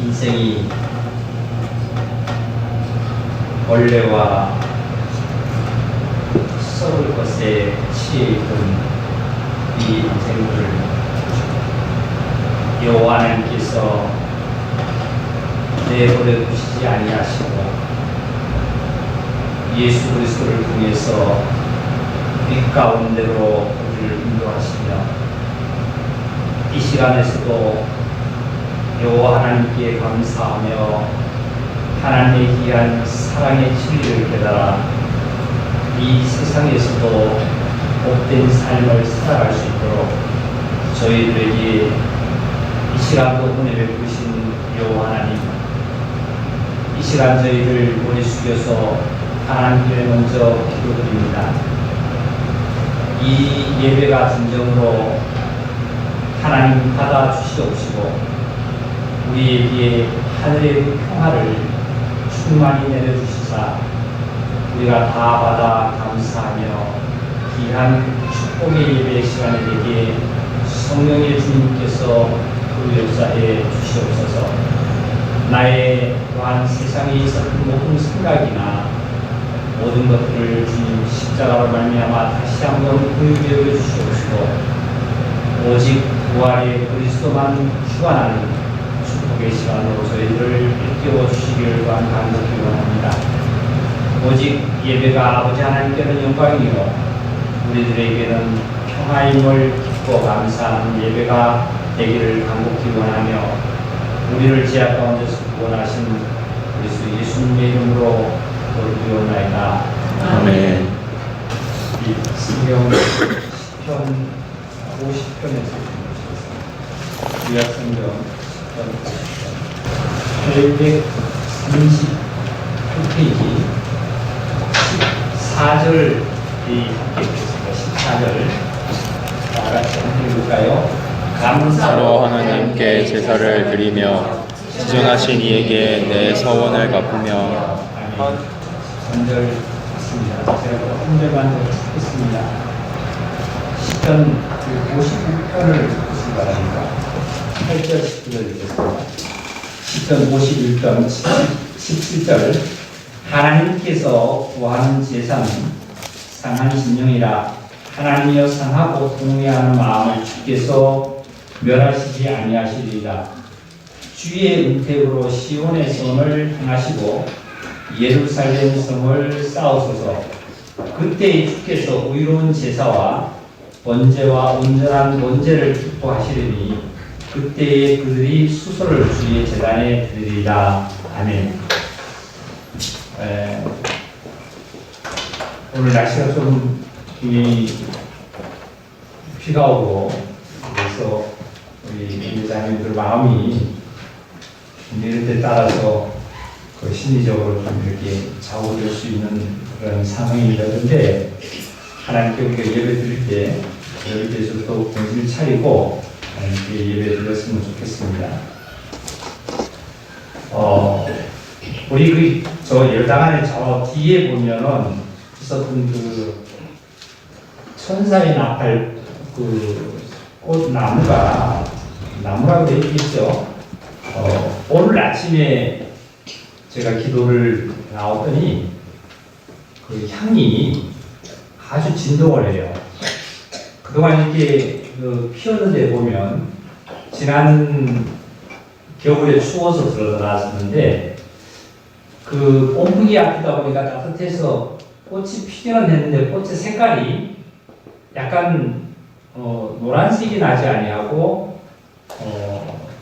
인생이 원래와 썩을 것에 치여 있던 이 인생을 여호와 하나님께서 내버려 두시지 아니하시고 예수 그리스도를 통해서 빛 가운데로 우리를 인도하시며 이 시간에서도 여호와 하나님께 감사하며 하나님의 귀한 사랑의 진리를 깨달아 이 세상에서도 복된 삶을 살아갈 수 있도록 저희들에게 이 시간도 은혜 베푸신 여호와 하나님, 이 시간 저희를 머리 숙여서 하나님께 먼저 기도드립니다. 이 예배가 진정으로 하나님 받아주시옵시고 우리에게 하늘의 평화를 충만히 내려주시사 우리가 다 받아 감사하며 귀한 축복의 예배 시간에 되게 성령의 주님께서 그 역사에 주시옵소서. 나의 또한 세상에 있었던 모든 생각이나 모든 것들을 주님 십자가로 말미암아 다시 한번 긍휼히 여겨 주시옵시고 오직 부활의 그리스도만 주관하는 축복의 시간으로 저희들을 일깨워 주시기를 또한 간곡히 원합니다. 오직 예배가 아버지 하나님께는 영광이요 우리들에게는 평화임을 기뻐 감사하는 예배가 되기를 간곡히 원하며 우리를 지하 가운데서 구원하신 그리스도 예수님의 이름으로 기도드리옵나이다. 아멘. 이 성경 시편 50편에서 구약성경 839페이지 14절 이 함께 읽겠습니다. 14절 다 같이 함께 읽을까요? 감사로 하나님께 제사를 드리며 지존하신 이에게 내 서원을 갚으며. 3절 있습니다. 제가 3절만 더 읽겠습니다. 시편 51편을 읽으시기 바랍니다. 8절 10절 읽겠습니다. 시편 51편 17절 하나님께서 구하는 제사는 상한 심령이라 하나님이여 상하고 통회하는 마음을 주께서 멸하시지 아니하시리이다. 주의 은택으로 시온의 성을 행하시고 예루살렘 성을 쌓으소서. 그때 주께서 의로운 제사와 번제와 온전한 번제를 기뻐하시리니 그때에 그들이 수소를 주의 제단에 드리리라. 아멘. 오늘 날씨가 좀 비가 오고 그래서 우리 예자님들 마음이 내릴 때 따라서 그 심리적으로 좀 이렇게 좌우될 수 있는 그런 상황입니다. 그런데 하나님께 우리가 예배 드릴 때 여기에서 또 정신을 차리고 하나님께 예배 드렸으면 좋겠습니다. 우리 저 열당 안에 저 뒤에 보면은 있었던 그 천사의 나팔 그 꽃나무가 나무라고 되어 있죠. 오늘 아침에 제가 기도를 나왔더니 그 향이 아주 진동을 해요. 그동안 이렇게 피었는데 보면 지난 겨울에 추워서 들어놨었는데 그 온풍기 앞이다 보니까 따뜻해서 꽃이 피기는 했는데 꽃의 색깔이 약간 노란색이 나지 아니하고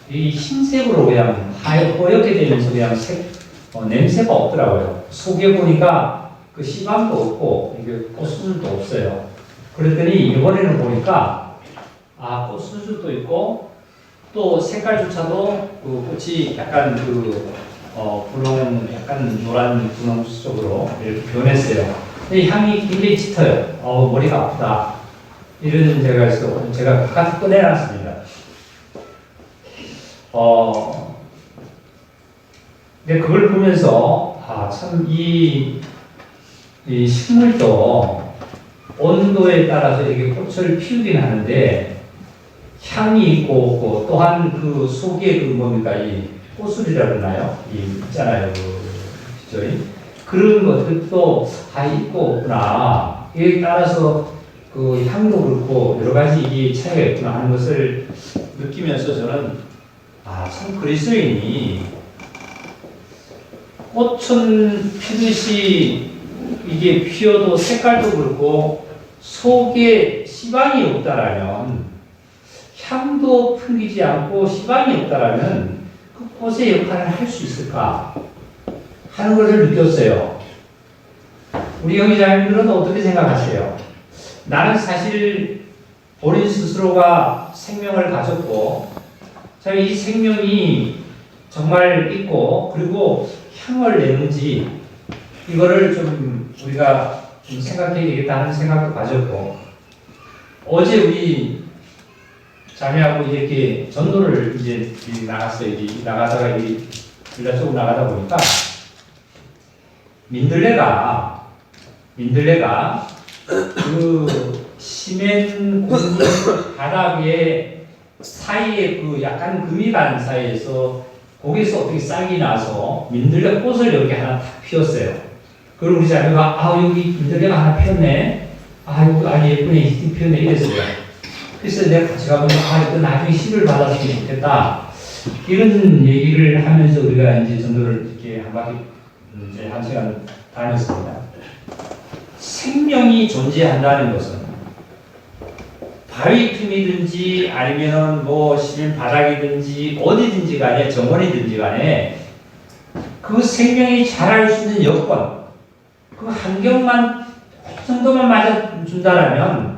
이 흰색으로 그냥 하얗게 되면서 그냥 냄새가 없더라고요. 속에 보니까 그 씨방도 없고 이게 꽃수술도 없어요. 그랬더니 이번에는 보니까 꽃수술도 있고 또 색깔조차도 그 꽃이 약간 분홍, 약간 노란 분홍 쪽으로 이렇게 변했어요. 근데 향이 굉장히 짙어요. 머리가 아프다. 이런 제가 있어. 제가 바깥에 꺼내놨습니다. 근데 그걸 보면서 참 이 식물도 온도에 따라서 이렇게 꽃을 피우긴 하는데 향이 있고 또한 그 속에 그 뭡니까 이 꼬술이라 그러나요? 있잖아요. 그죠? 그런 것들도 있고 없구나. 이에 따라서 그 향도 그렇고 여러 가지 이게 차이가 있구나 하는 것을 느끼면서 저는 참 그리스도인이 꽃은 피듯이 이게 피어도 색깔도 그렇고 속에 시방이 없다라면 향도 풍기지 않고 시방이 없다라면 그 꽃의 역할을 할 수 있을까 하는 것을 느꼈어요. 우리 형제자매들은 어떻게 생각하세요? 나는 사실 본인 스스로가 생명을 가졌고 이 생명이 정말 있고 그리고 향을 내는지 이거를 좀 우리가 좀 생각해야 되겠다는 생각도 가졌고 어제 우리 자매하고 이렇게 전도를 이제 나갔어요. 나가다가 빌라 쪽으로 나가다 보니까 민들레가 그 시멘 공물 바닥에 사이에 그 약간 금이 간 사이에서 거기서 어떻게 싹이 나서 민들레 꽃을 여기 하나 탁 피웠어요. 그리고 우리 자매가 여기 민들레가 하나 피었네. 이거 아주 예쁘네. 이렇게 피었네. 이랬어요. 그래서 내가 같이 가보면 이거 나중에 씨를 받았으면 좋겠다. 이런 얘기를 하면서 우리가 이제 전도를 이렇게 한 바퀴 이제 1시간 다녔습니다. 생명이 존재한다는 것은 바위 틈이든지 아니면은 시민 바닥이든지 어디든지 간에 정원이든지 간에 그 생명이 자랄 수 있는 여건 그 환경만 그 정도만 맞아준다라면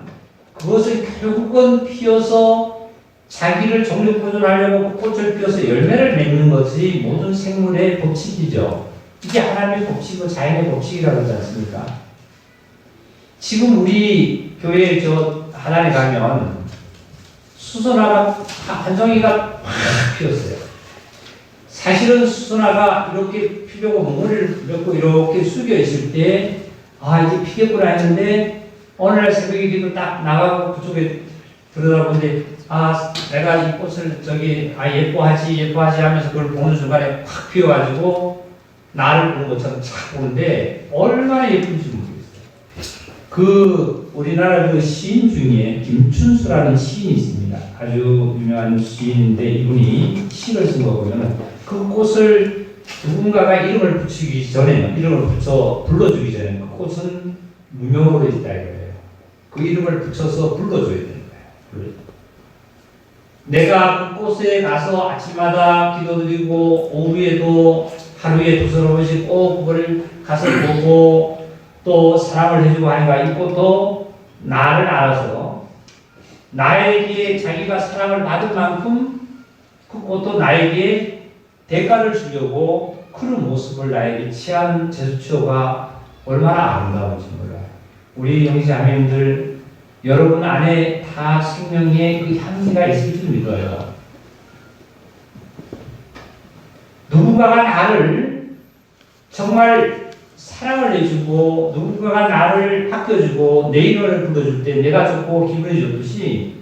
그것을 결국은 피어서 자기를 정력 보존하려고 꽃을 피워서 열매를 맺는 것이 모든 생물의 법칙이죠. 이게 하나님의 법칙이고 자연의 법칙이라고 하지 않습니까? 지금 우리 교회에 하단에 가면 수선화가 한 송이가 팍 피었어요. 사실은 수선화가 이렇게 피려고 몽골을 넣고 이렇게 숙여 있을 때 이제 피겠구나 했는데 어느 날 새벽에 기도 딱 나가고 그쪽에 들여다보는데 내가 이 꽃을 예뻐하지 하면서 그걸 보는 순간에 확 피어가지고 나를 보는 것처럼 착 보는데 얼마나 예쁜지 모르겠어요. 우리나라 그 시인 중에 김춘수라는 시인이 있습니다. 아주 유명한 시인인데 이분이 시를 쓴 거 보면 그 꽃을 누군가가 이름을 붙이기 전에 이름을 붙여 불러주기 전에 그 꽃은 무명으로 있다 이거예요. 그 이름을 붙여서 불러줘야 되는 거예요. 내가 그 꽃에 가서 아침마다 기도드리고 오후에도 하루에 2-3번씩 꼭 그걸 가서 보고 또 사랑을 해주고 하니까 이 꽃도 나를 알아서 나에게 자기가 사랑을 받을 만큼 그 꽃도 나에게 대가를 주려고 그런 모습을 나에게 취한 제수처가 얼마나 아름다운지 몰라요. 우리 형제자매님들 여러분 안에 다 생명의 그 향기가 있을 줄 믿어요. 누군가가 나를 정말 사랑을 해주고 누군가가 나를 아껴주고 내 이름을 불러줄 때 내가 좋고 기분이 좋듯이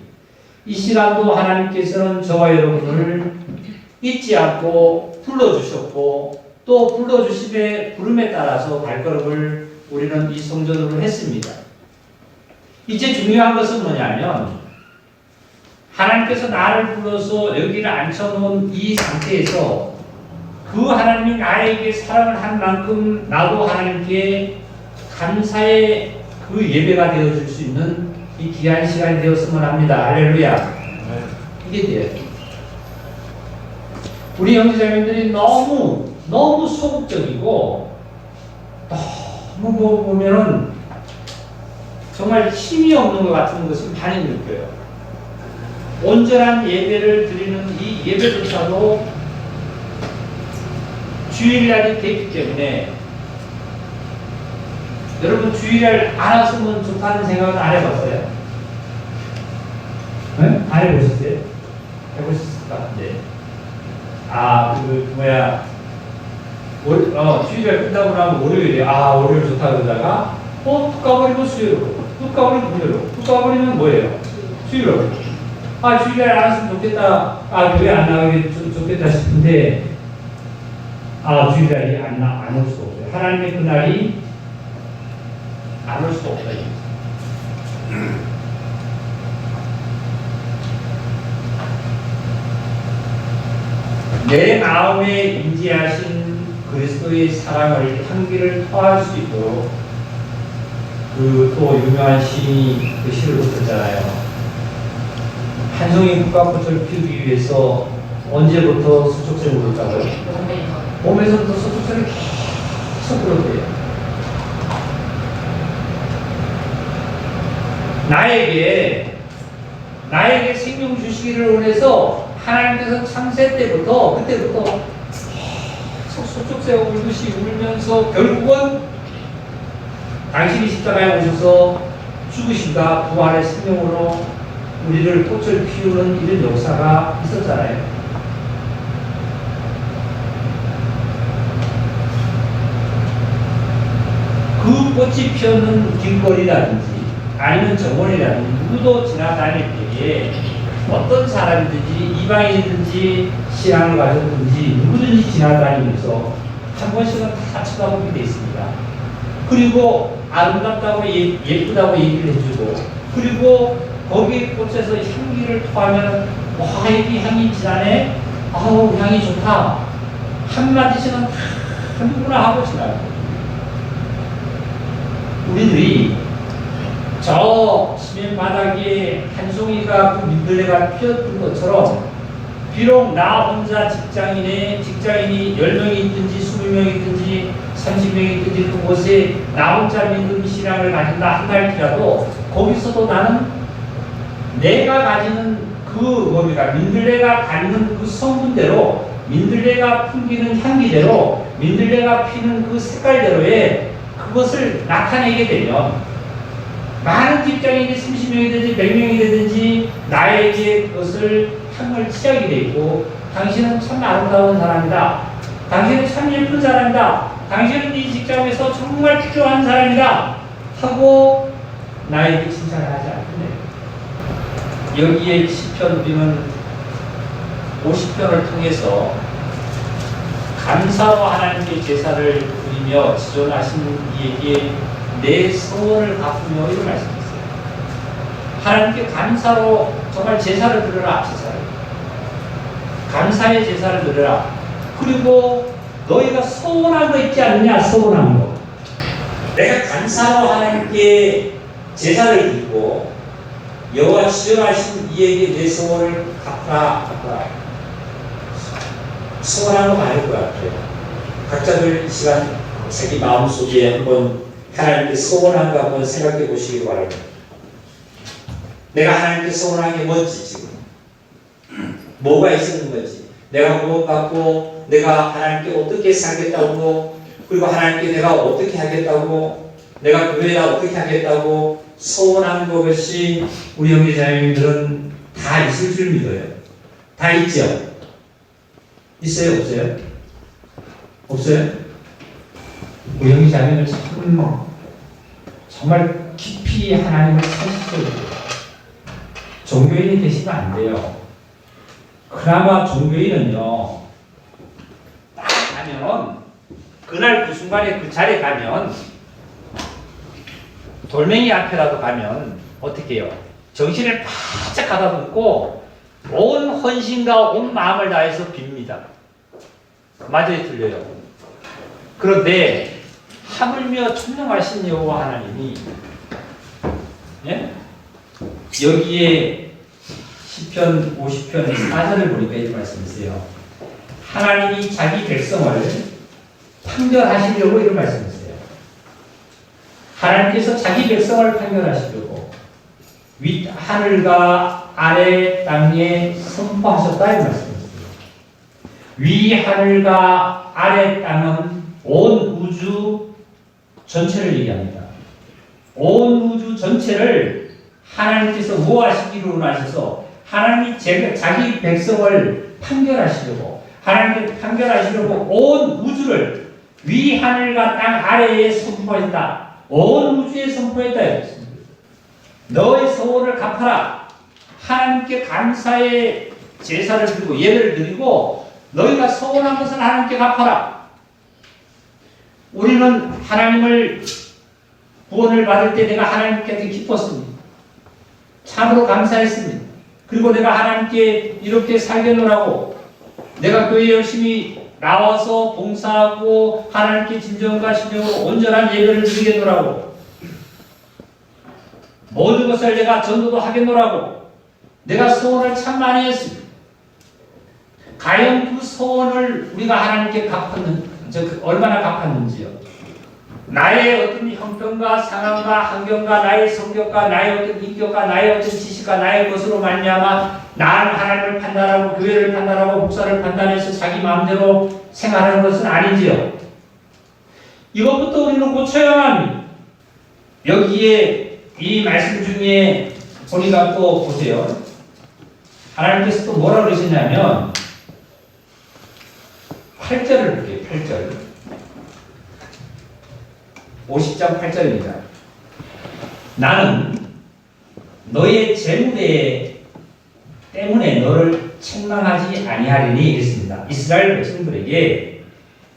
이 시간도 하나님께서는 저와 여러분을 잊지 않고 불러주셨고 또 불러주심의 부름에 따라서 발걸음을 우리는 이 성전으로 했습니다. 이제 중요한 것은 뭐냐면 하나님께서 나를 불러서 여기를 앉혀놓은 이 상태에서 그 하나님이 나에게 사랑을 한 만큼 나도 하나님께 감사의 그 예배가 되어줄 수 있는 이 귀한 시간이 되었으면 합니다. 할렐루야. 이게 돼요. 우리 형제자매들이 너무 소극적이고 너무 보면은 정말 힘이 없는 것 같은 것을 많이 느껴요. 온전한 예배를 드리는 이 예배조차도 주일날이 되기 때문에 여러분 주일날 안 왔으면 좋다는 생각은 안 해봤어요? 네? 안 해보셨어요? 해보셨을까? 네. 주일날 끝나고 나면 월요일에 월요일 좋다 그러다가 뚝 가버리면 수요일로 뚝 가버리면 금요일로 뚝 가버리면 뭐예요? 수요일로 주일날 안 왔으면 좋겠다 교회 안 나가기 좋겠다 싶은데 주일날이 안 올 수 없어요. 하나님의 그날이 안 올 수 없다. 내 마음에 임재하신 그리스도의 사랑을 향기를 토할 수 있도록 그 또 유명한 시인이 그 시를 썼잖아요. 한 송이 국화꽃을 피우기 위해서 언제부터 수축성이 불었다고요? 봄에서부터 수축성이 계속 불었대요. 나에게 생명 주시기를 원해서 하나님께서 창세 때부터 그때부터 계속 수축새가 울듯이 울면서 결국은 당신이 십자가에 오셔서 죽으신가 부활의 생명으로 우리를 꽃을 피우는 이런 역사가 있었잖아요. 그 꽃이 피었는 길거리라든지 아니면 정원이라든지 누구도 지나다닐 때에 어떤 사람이든지 이방인이든지 신앙을 가졌든지 누구든지 지나다니면서 한 번씩은 다 쳐다보게 되어 있습니다. 그리고 아름답다고 예쁘다고 얘기를 해주고 그리고 거기 꽃에서 향기를 토하면 와 이 향이 진하네 아우 향이 좋다 한마디씩은 다 누구나 하고 지나요. 우리들이 저 시멘 바닥에 한 송이가 그 민들레가 피었던 것처럼 비록 나 혼자 직장인이 10명이 있든지 20명이 있든지 30명이 있든지 그곳에 나 혼자 믿음 신앙을 가진다 한다 할지라도 거기서도 나는 내가 가지는 그 뭡니까 민들레가 갖는 그 성분대로 민들레가 풍기는 향기대로 민들레가 피는 그 색깔대로의 그것을 나타내게 되면 많은 직장인이 30명이든지 100명이든지 나에게 그것을 향을 치하게 돼 있고 당신은 참 아름다운 사람이다. 당신은 참 예쁜 사람이다. 당신은 이 직장에서 정말 필요한 사람이다. 하고 나에게 칭찬을 하지 않겠네. 여기에 시편 우리는 50편을 통해서 감사로 하나님께 제사를 드리며 지존하신 이에게 내 소원을 갚으며 이런 말씀이었어요. 하나님께 감사로 정말 제사를 드려라. 감사의 제사를 드려라. 그리고 너희가 소원한 거 있지 않느냐? 소원한 거. 내가 감사로 하나님께 제사를 드리고 여호와 지존하신 이에게 내 소원을 갚아라. 소원한 거 많을 것 같아요. 각자들 이 시간 자기 마음속에 한번 하나님께 소원한 거 한번 생각해 보시기 바랍니다. 내가 하나님께 소원한 게 뭔지 지금 뭐가 있었는 건지 내가 무엇 갖고 내가 하나님께 어떻게 살겠다고 그리고 하나님께 내가 어떻게 하겠다고 내가 교회에다 어떻게 하겠다고 소원한 것이 우리 형제자매님들은 다 있을 줄 믿어요. 다 있죠? 있어요? 없어요? 없어요? 우리 형제자매들 정말 깊이 하나님을 찾으셔야 돼요. 종교인이 되시면 안 돼요. 그나마 종교인은요, 딱 가면, 그날 그 순간에 그 자리에 가면, 돌멩이 앞에라도 가면, 어떻게 해요? 정신을 바짝 가다듬고, 온 헌신과 온 마음을 다해서 빕니다. 맞아요, 틀려요. 그런데, 하물며 천명하신 여호와 하나님이 예? 여기에 시편 50편 4절을 보니까 이런 말씀이세요. 하나님이 자기 백성을 판결하시려고 이런 말씀이세요. 하나님께서 자기 백성을 판결하시려고 윗 하늘과 아래 땅에 선포하셨다 이런 말씀이세요. 위 하늘과 아래 땅은 온 우주 전체를 얘기합니다. 온 우주 전체를 하나님께서 모아시기로 원하셔서 하나님이 자기 백성을 판결하시려고 하나님께 판결하시려고 온 우주를 위 하늘과 땅 아래에 선포했다. 온 우주에 선포했다. 너의 소원을 갚아라. 하나님께 감사의 제사를 드리고 예배를 드리고 너희가 소원한 것을 하나님께 갚아라. 우리는 하나님을 구원을 받을 때 내가 하나님께 기뻤습니다. 참으로 감사했습니다. 그리고 내가 하나님께 이렇게 살겠노라고 내가 교회 열심히 나와서 봉사하고 하나님께 진정과 신정으로 온전한 예배를 드리겠노라고 모든 것을 내가 전도도 하겠노라고 내가 소원을 참 많이 했습니다. 과연 그 소원을 우리가 하나님께 얼마나 갚았는지요. 나의 어떤 형편과 상황과 환경과 나의 성격과 나의 어떤 인격과 나의 어떤 지식과 나의 것으로 말미암아 나는 하나님을 판단하고 교회를 판단하고 목사를 판단해서 자기 마음대로 생활하는 것은 아니지요. 이것부터 우리는 고쳐야 합니다. 여기에 이 말씀 중에 우리가 또 보세요. 하나님께서 또 뭐라 그러시냐면 8절을 볼게요. 8절. 50장 8절입니다. 나는 너의 재물에 때문에 너를 책망하지 아니하리니 이랬습니다. 이스라엘 백성들에게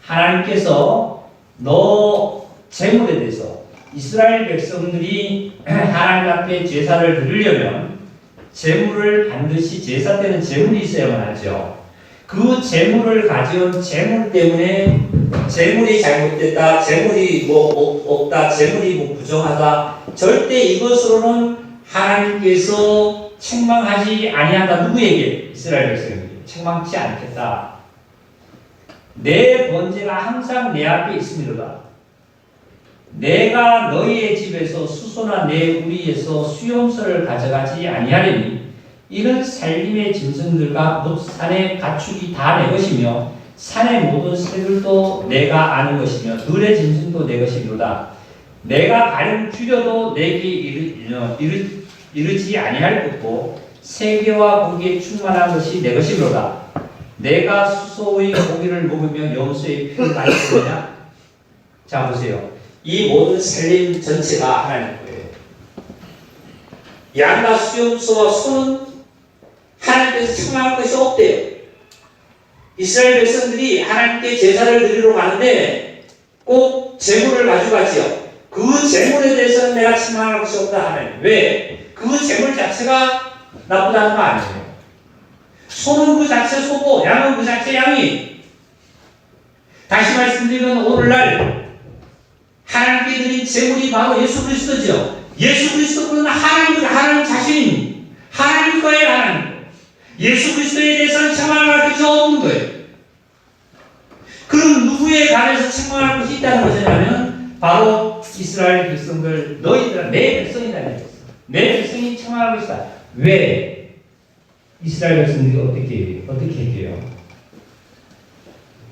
하나님께서 너 재물에 대해서 이스라엘 백성들이 하나님 앞에 제사를 드리려면 재물을 반드시 제사 때는 재물이 있어야만 하죠. 그 재물을 가져온 재물 때문에 재물이 잘못됐다, 재물이 없다, 재물이 부정하다, 절대 이것으로는 하나님께서 책망하지 아니한다. 누구에게? 이스라엘 백성에게 책망치 않겠다. 내 번제가 항상 내 앞에 있음이로다. 내가 너희의 집에서 수소나 내 우리에서 수염소를 가져가지 아니하리니 이는 살림의 짐승들과 못 산의 가축이 다 내 것이며 산의 모든 새들도 내가 아는 것이며 들의 짐승도 내 것이로다. 내가 가령 줄여도 내게 이르지 아니할 것고 세계와 고기에 충만한 것이 내 것이로다. 내가 수소의 고기를 먹으며 염소의 피를 마시느냐? 자 보세요. 이 모든 살림 전체가 하나님 거예요. 양과 수염소와 소는 하나님께서 책망할 것이 없대요. 이스라엘 백성들이 하나님께 제사를 드리러 가는데 꼭 재물을 가져가지요. 그 재물에 대해서는 내가 책망할 것이 없다 하나님. 왜? 그 재물 자체가 나쁘다는 거 아니에요. 소는 그 자체 소고 양은 그 자체 양이. 다시 말씀드리면 오늘날 하나님께 드린 재물이 바로 예수 그리스도죠. 예수 그리스도는 하나님 자신입니다. 하나님과의 하나님. 예수 그리스도에 대해서는 책망할 것이 없는 거예요. 그럼 누구에 관해서 책망할 것이 있다는 것이냐면 바로 이스라엘 백성들, 너희들 내 백성이다. 내 백성이 책망할 것이다. 왜? 이스라엘 백성들이 어떻게 해요?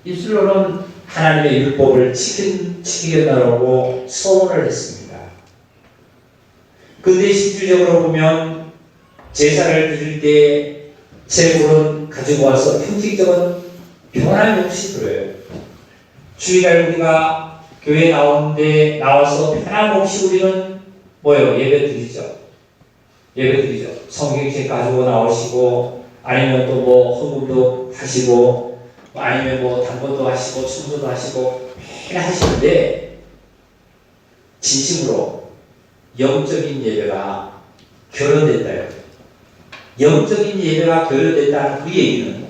입술로는 하나님의 율법을 지키겠다라고 소원을 했습니다. 근데 실질적으로 보면 제사를 드릴 때 재물은 가지고 와서 형식적인 변함없이 들어요. 주일날 우리가 교회에 나와서 변함없이 우리는 뭐예요? 예배 드리죠. 성경책 가지고 나오시고 아니면 또 뭐 헌금도 하시고 아니면 뭐 단번도 하시고 청소도 하시고 매일 하시는데 진심으로 영적인 예배가 결여됐다요. 영적인 예배가 결여됐다는 그 얘기는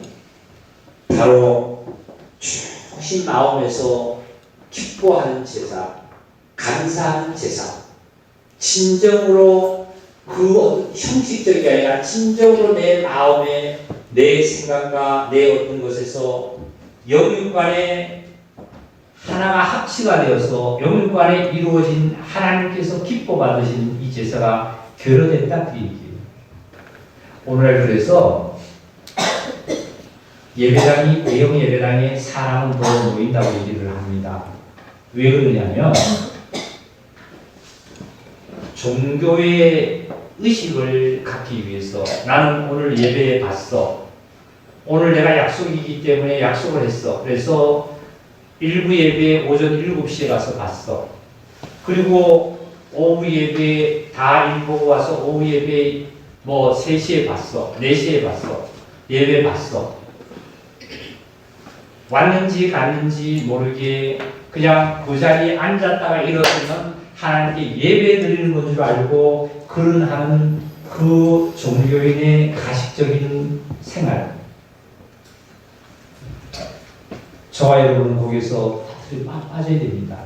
바로 주신 마음에서 기뻐하는 제사, 감사하는 제사, 진정으로 그 형식적이 아니라 진정으로 내 마음에 내 생각과 내 어떤 것에서 영육간에 하나가 합치가 되어서 영육간에 이루어진 하나님께서 기뻐 받으신 이 제사가 결여됐다 그 얘기예요. 오늘날 그래서 예배당이 대형 예배당에 사람은 더 모인다고 얘기를 합니다. 왜 그러냐면 종교의 의식을 갖기 위해서 나는 오늘 예배에 갔어. 오늘 내가 약속이기 때문에 약속을 했어. 그래서 일부 예배 오전 7시에 가서 봤어. 그리고 오후 예배 다 일 보고 와서 오후 예배 뭐 3시에 봤어. 4시에 봤어. 예배 봤어. 왔는지 갔는지 모르게 그냥 그 자리에 앉았다가 일어서면 하나님께 예배 드리는 것 줄 알고 그런 하는 그 종교인의 가식적인 생활. 저와 여러분은 거기서 빠져야 됩니다.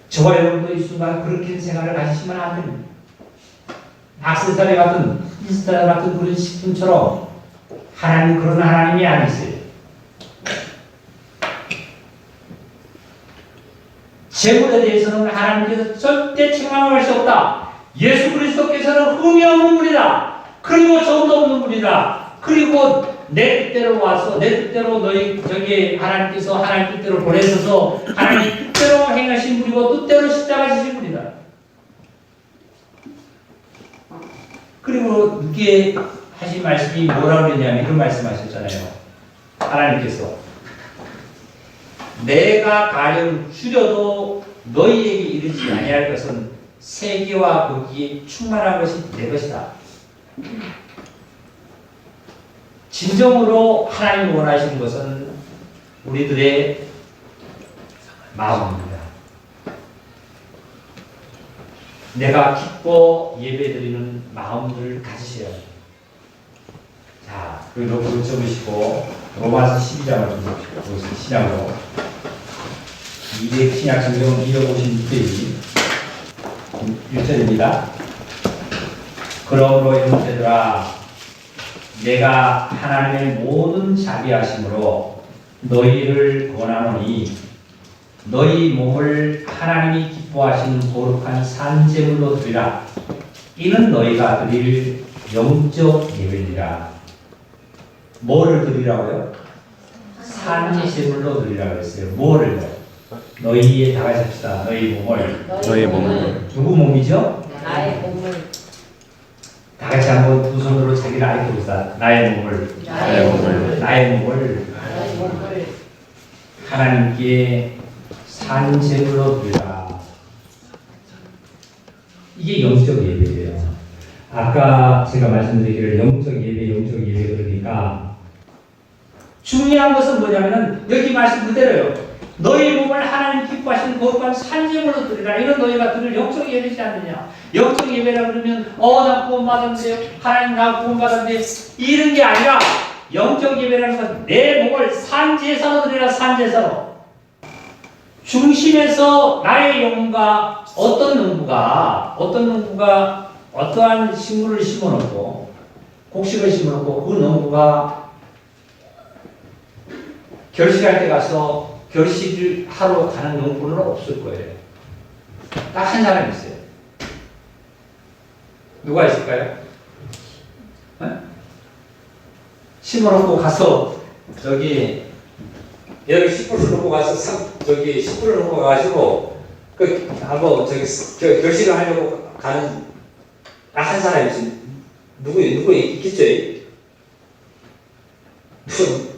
저와 여러분도 이 순간 그렇게 생활을 가지시면 안 됩니다. 악세사리 같은 이스라엘 같은 그런 식품처럼 하나님 그런 하나님이 아니세요. 재물에 대해서는 하나님께서 절대 책망할 수 없다. 예수 그리스도께서는 흠이 없는 분이다. 그리고 정도 없는 분이다. 그리고 내 뜻대로 와서 내 뜻대로 너희 저기 하나님께서 하나님 뜻대로 보내셔서 하나님 뜻대로 행하신 분이고 뜻대로 십자가 지신 분이다. 그리고 이게 하신 말씀이 뭐라고 그랬냐면 이런 말씀하셨잖아요. 하나님께서 내가 가령 줄여도 너희에게 이르지 아니할 것은 세계와 거기에 충만한 것이 내 것이다. 진정으로 하나님이 원하시는 것은 우리들의 마음입니다. 내가 기뻐 예배드리는 마음들을 가지셔야 합니다. 자, 그리고 그걸 적으시고 로마서 12장을 좀 보십시오. 시작으로 200 신약 성경 256페이지 1절입니다. 그러므로 형제들아 내가 하나님의 모든 자비하심으로 너희를 권하노니 너희 몸을 하나님이 기뻐하시는 거룩한 산제물로 드리라. 이는 너희가 드릴 영적 예배니라. 뭐를 드리라고요? 산제물로 드리라고 했어요. 뭐를? 너희의 다 같이 합시다. 너희 몸을. 너희 몸을. 누구 몸이죠? 나의 몸을. 다 같이 한번 두 손으로 자기를 알게 봅시다. 나의 몸을. 나의 몸을. 나의 몸을. 나의 몸을. 하나님께 산제물로 드리라. 이게 영적 예배예요. 아까 제가 말씀드리기를 영적 예배 그러니까 중요한 것은 뭐냐면은 여기 말씀 그대로요. 너희 몸을 하나님 기뻐하시는 거룩한 산제물로 드리라. 이런 너희가 들을 영적 예배지 않느냐. 영적 예배라 그러면 나 구원받았는데 하나님 나 구원받았는데 이런 게 아니라 영적 예배라는 건 내 몸을 산제사로 드리라. 산제사로. 중심에서 나의 영과 어떤 농부가 어떠한 식물을 심어놓고 곡식을 심어놓고 그 농부가 결식할 때 가서 결식을 하러 가는 농부는 없을 거예요. 딱 한 사람 있어요. 누가 있을까요? 네? 심어놓고 가서 여기 씨뿔을 놓고 가서 씨뿔을 놓고 가가지고 한번 결식을 하려고 가는 딱 한 사람이 있어요. 누구 있겠죠?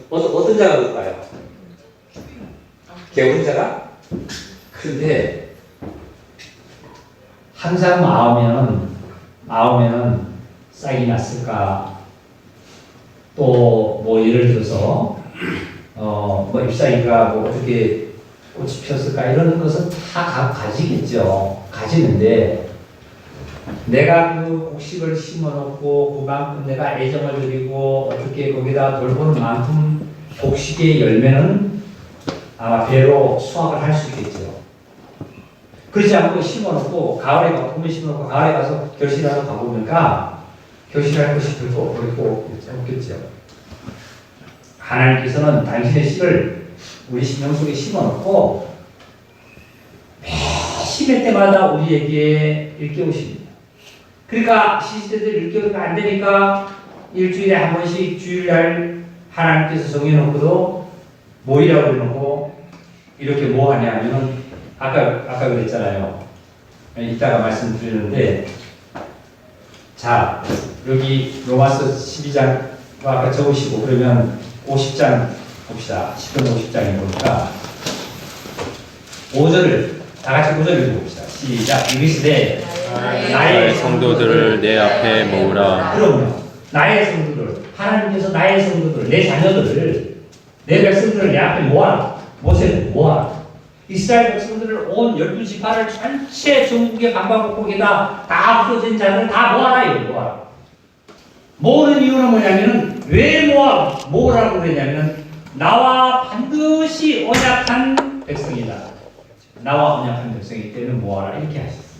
어떤 자가 그럴까요? 개운자가? 그런데 항상 마음에는 싹이 났을까? 또 뭐 예를 들어서 잎사귀가 어떻게 꽃이 피었을까? 이런 것은 다 가지겠죠. 가지는데 내가 그 곡식을 심어놓고 그만큼 내가 애정을 드리고 어떻게 거기다 돌보는 만큼 곡식의 열매는 아마 배로 수확을 할 수 있겠죠. 그렇지 않고 심어놓고 봄에 심어놓고 가을에 가서 결실하러 가보니까 결실할 것이 별로 없겠죠. 하나님께서는 당신의 씨를 우리 심령 속에 심어놓고 매 심을 때마다 우리에게 일깨우십니다. 그러니까 시시때때 일깨우면 안 되니까 일주일에 한 번씩 주일날 하나님께서 정해놓고도 모이라고 해놓고 이렇게 뭐 하냐 하면 아까 그랬잖아요. 이따가 말씀드리는데 자 여기 로마서 12장 아까 적으시고 그러면 50장 봅시다. 10편 50장에 보니까 5절을 다 같이 5절 읽어봅시다. 시작. 이르시되 나의 성도들을 내 앞에 모으라. 그럼요. 나의 성도들, 하나님께서 나의 성도들, 내 자녀들을 내 백성들을 내 앞에 모아라. 모세는 모아라. 이스라엘 백성들을 온 12지파를 전체 전국의 방방곡곡에다 다 부서진 자를 다 모아라. 이거 모아라. 모으는 이유는 뭐냐면은 왜 모으라고 그랬냐면은 나와 반드시 언약한 백성이다. 나와 언약한 백성이기 때문에 모아라. 이렇게 하셨습니다.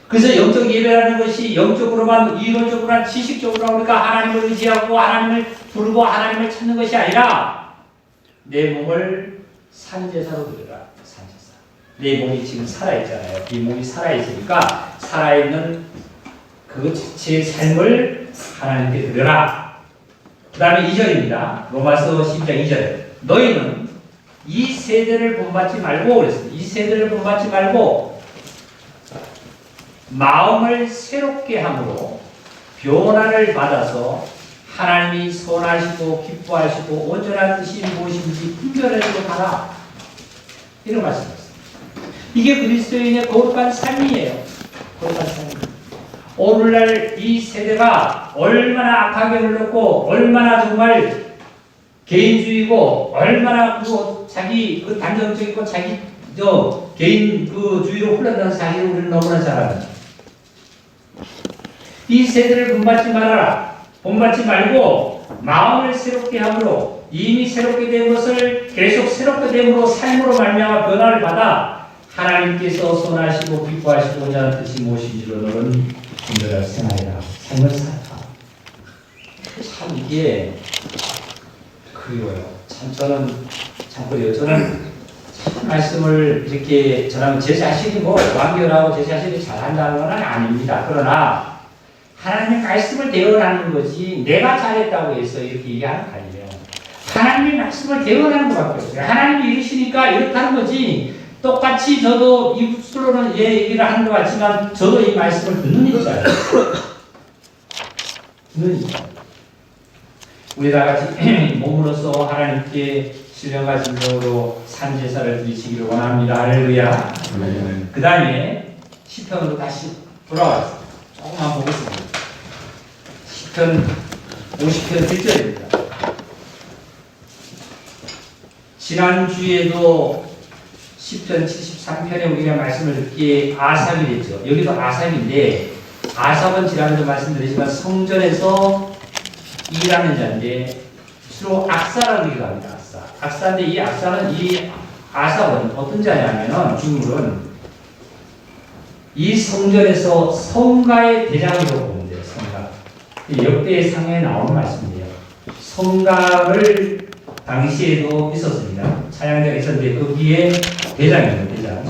그래서 영적 예배라는 것이 영적으로만 이론적으로만 지식적으로 우리가 하나님을 의지하고 하나님을 부르고 하나님을 찾는 것이 아니라 내 몸을 산제사로 드려라. 산제사. 내 몸이 지금 살아있잖아요. 이 몸이 살아있으니까 살아있는 그 자체의 삶을 하나님께 드려라. 그 다음에 2절입니다. 로마서 10장 2절. 너희는 이 세대를 본받지 말고 그랬습니다. 이 세대를 본받지 말고 마음을 새롭게 함으로 변화를 받아서 하나님이 선하시고 기뻐하시고 온전한 뜻이 무엇인지 분별하도록 하라. 이런 말씀이었습니다. 이게 그리스도인의 거룩한 삶이에요. 거룩한 삶. 오늘날 이 세대가 얼마나 악하게 흘렀고 얼마나 정말 개인주의고 얼마나 자기 단정적이고 자기 개인 주의로 흘러가는 사실을 우리는 너무나 잘 압니다. 이 세대를 본받지 말아라. 본받지 말고 마음을 새롭게 함으로 이미 새롭게 된 것을 계속 새롭게 됨으로 삶으로 말미암아 변화를 받아 하나님께서 선하시고 기뻐하시고 온전한 뜻이 무엇인지로 너는 분별하여 생활해라. 삶을 살아. 참 이게 그리워요. 참 저는 참 그래요. 저는 말씀을 이렇게 전하면 제 자신이 완결하고 제 자신이 잘한다는 건 아닙니다. 그러나 하나님의 말씀을 대언하는 거지 내가 잘했다고 해서 이렇게 얘기하는 거 아니에요. 하나님의 말씀을 대언하는 것밖에 없어요. 하나님이 이러시니까 이렇다는 거지 똑같이 저도 입술로는 얘기를 하는 것 같지만 저도 이 말씀을 듣는 입장이에요. 듣는 입장. 우리 다 같이 몸으로서 하나님께 신령과 진정으로 산제사를 드리시기를 원합니다. 할렐루야. 그 다음에 시편으로 다시 돌아왔습니다. 조금만 보겠습니다. 시편 50편 1절입니다. 지난주에도 시편 73편에 우리가 말씀을 듣기에 아삽이 됐죠. 여기도 아삽인데 아삽은 지난주에 말씀드리지만 성전에서 일하는 자인데 주로 악사라고 얘기를 합니다. 악사인데 이 악사는 이 아삽은 어떤 자냐면은 중물은 이 성전에서 성가의 대장으로 보면 돼요. 성가. 역대의 상에 나오는 말씀이에요. 성가를 당시에도 있었습니다. 찬양대가 있었는데 거기에 대장이에요. 대장.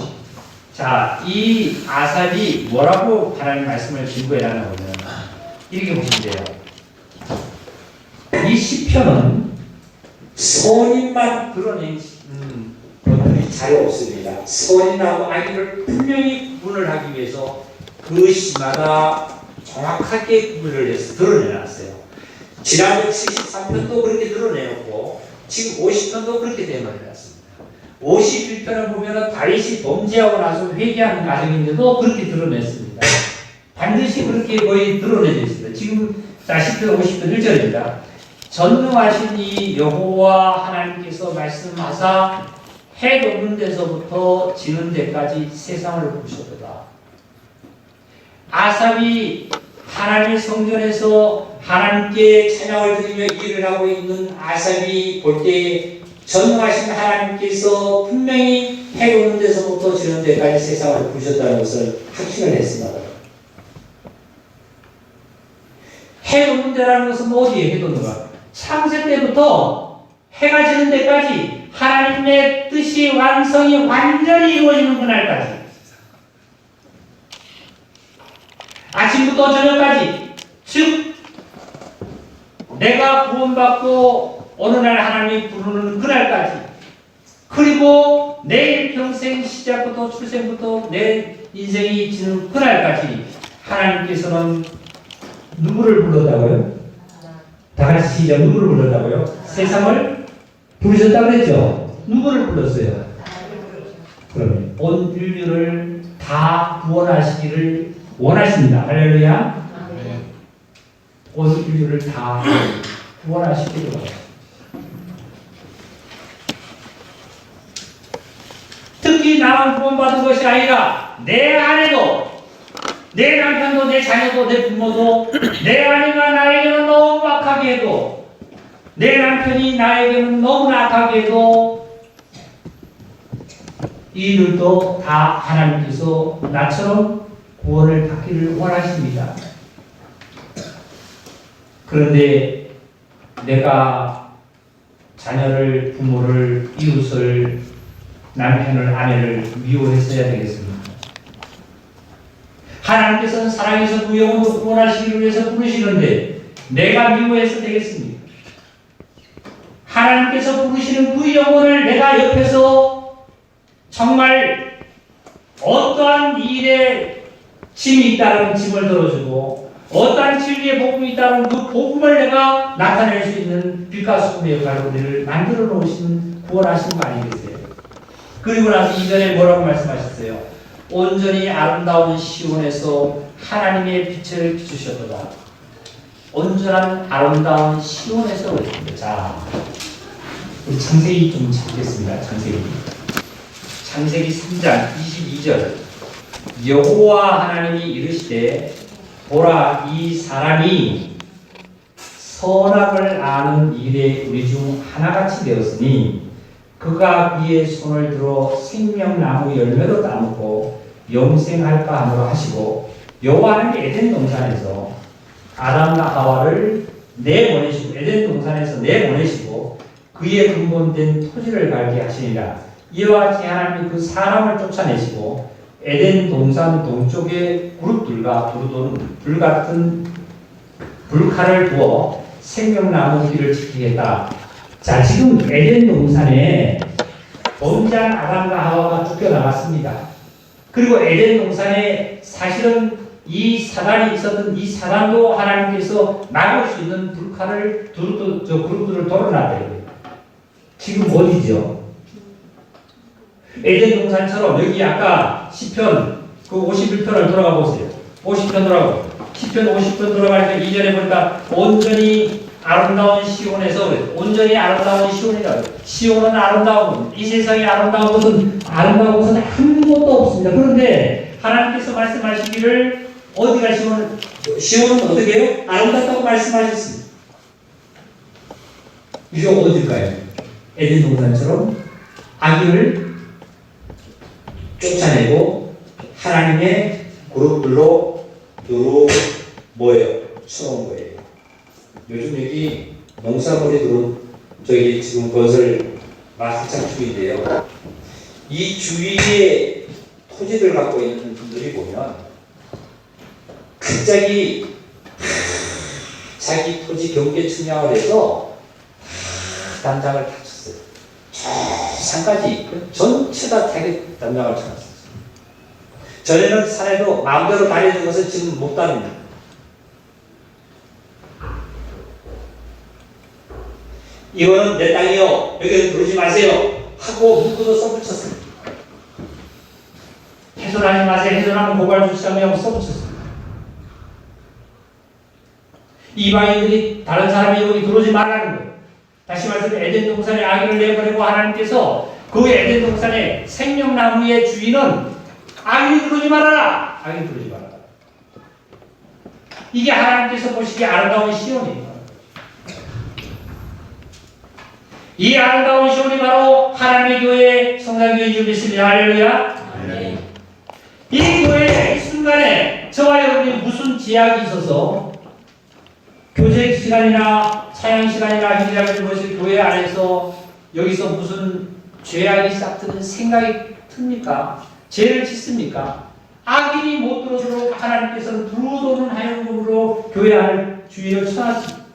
자, 이 아삽이 뭐라고 하나님 말씀을 증거해 놨냐면 이렇게 보시면 돼요. 이 시편은 선인만 드러낸 것들이 잘 없습니다. 선인하고 악인을 분명히 구분을 하기 위해서 그 시마다 정확하게 구분을 해서 드러내놨어요. 지난주 73편도 그렇게 드러내놓고 지금 50편도 그렇게 되어버렸습니다. 51편을 보면 다윗이 범죄하고 나서 회개하는 과정인데도 그렇게 드러냈습니다. 반드시 그렇게 거의 드러내져 있습니다. 지금 10편 50편 1절입니다. 전능하신 이 여호와 하나님께서 말씀하사 해 돋는 데서부터 지는 데까지 세상을 보셨도다. 아삽이 하나님의 성전에서 하나님께 찬양을 드리며 일을 하고 있는 아삽이 볼 때 전능하신 하나님께서 분명히 해 돋는 데서부터 지는 데까지 세상을 보셨다는 것을 확신을 했습니다. 해 돋는 데라는 것은 어디에 해 돋는가? 창세 때부터 해가 지는 데까지 하나님의 뜻이 완성이 완전히 이루어지는 그날까지 아침부터 저녁까지 즉 내가 구원받고 어느 날 하나님이 부르는 그날까지 그리고 내 평생 시작부터 출생부터 내 인생이 지는 그날까지 하나님께서는 누구를 불렀다고요? 다 같이 시작. 누구를 불렀다고요? 세상을 부르셨다고 그랬죠? 누구를 불렀어요? 그러면 온 인류를 다 구원하시기를 원하십니다. 할렐루야. 온 인류를 다 구원하시기를 원하십니다. 오직 나만 구원받은 것이 아니라 내 아내도, 내 남편도, 내 자녀도, 내 부모도, 내 아내가 나에게는 너무 악하게 해도, 내 남편이 나에게는 너무나 악하게 해도 이들도 다 하나님께서 나처럼 구원을 받기를 원하십니다. 그런데 내가 자녀를, 부모를, 이웃을, 남편을, 아내를 미워했어야 되겠습니까? 하나님께서는 사랑해서 그 영혼도 구원하시기 위해서 부르시는데 내가 미워해서 되겠습니까? 하나님께서 부르시는 그 영혼을 내가 옆에서 정말 어떠한 일에 짐이 있다는 짐을 들어주고 어떠한 진리의 복음이 있다는 그 복음을 내가 나타낼 수 있는 빛과 소금의 역할로 우리를 만들어 놓으신 구원하신 거 아니겠어요? 그리고 나서 이전에 뭐라고 말씀하셨어요? 온전히 아름다운 시온에서 하나님의 빛을 비추셨도다. 온전한 아름다운 시온에서 그랬습니다. 자, 우리 창세기 좀 찾겠습니다. 창세기 3장 22절. 여호와 하나님이 이르시되 보라, 이 사람이 선악을 아는 일에 우리 중 하나같이 되었으니 그가 그의 손을 들어 생명나무 열매로 따먹고 영생할까 하노라 하시고, 여호와는 에덴 동산에서 아담과 하와를 내보내시고, 에덴 동산에서 내보내시고 그의 근본된 토지를 갈게 하시니라. 이와 같이 하나님이 그 사람을 쫓아내시고 에덴 동산 동쪽에 그룹들과 두루도는 불같은 불칼을 두어 생명나무 길을 지키겠다. 자, 지금 에덴 동산에 범죄한 아담과 하와가 쫓겨나갔습니다. 그리고 에덴 동산에 사실은 이 사단이 있었던 이 사단도 하나님께서 막을 수 있는 불칼을 그룹들을 돌아놨대요. 지금 어디죠? 에덴 동산처럼 여기 아까 시편 그 51편을 돌아가 보세요. 50편 돌아가고 10편 50편 돌아가니까 이전에 보니까 온전히 아름다운 시온에서 온전히 아름다운 시온이라. 시온은 아름다운, 이 세상에 아름다운 것은 아름다운 것은 아무것도 없습니다. 그런데 하나님께서 말씀하시기를 어디가 시온은 어떻게 해요? 아름답다고 말씀하셨습니다. 이게 어딜까요? 에덴 동산처럼 악인을 쫓아내고 하나님의 그룹들로 뭐예요? 쳐온 거예요. 요즘 여기 농사벌이 들어온 저기 지금 건설 마스창 주위인데요. 이 주위에 토지를 갖고 있는 분들이 보면 갑자기 자기 토지 경계 측량을 해서 단장을 다 쳤어요. 저 산까지 전체 다 자기 단장을 쳐놨어요. 전에는 산에도 마음대로 다니는 것은 지금 못 다닙니다. 이거는 내 땅이요, 여기는 들어오지 마세요 하고 문구도 써붙였습니다. 훼손하지 마세요, 훼손하면 고발 주시하며 하고 써붙였습니다. 이방인들이 다른 사람이 여기 들어오지 말라는 거예요. 다시 말해서 에덴 동산에 악인을 내보내고 하나님께서 그 에덴 동산의 생명나무의 주인은 악인이 들어오지 말아라, 악인이 들어오지 말아라. 이게 하나님께서 보시기에 아름다운 시온이에요. 이 아름다운 시온이 바로 하나님의 교회, 성산교회인 줄 믿습니다. 할렐루야. 네. 이 교회에 이 순간에 저와 여러분이 무슨 제약이 있어서 교제 시간이나 사양 시간이나 기도하는 것이 교회 안에서 여기서 무슨 죄악이 싹 드는 생각이 듭니까? 죄를 짓습니까? 악인이 못 들어오도록 하나님께서는 두루도는 하얀금으로 교회 안을 주위를 쳐놨습니다.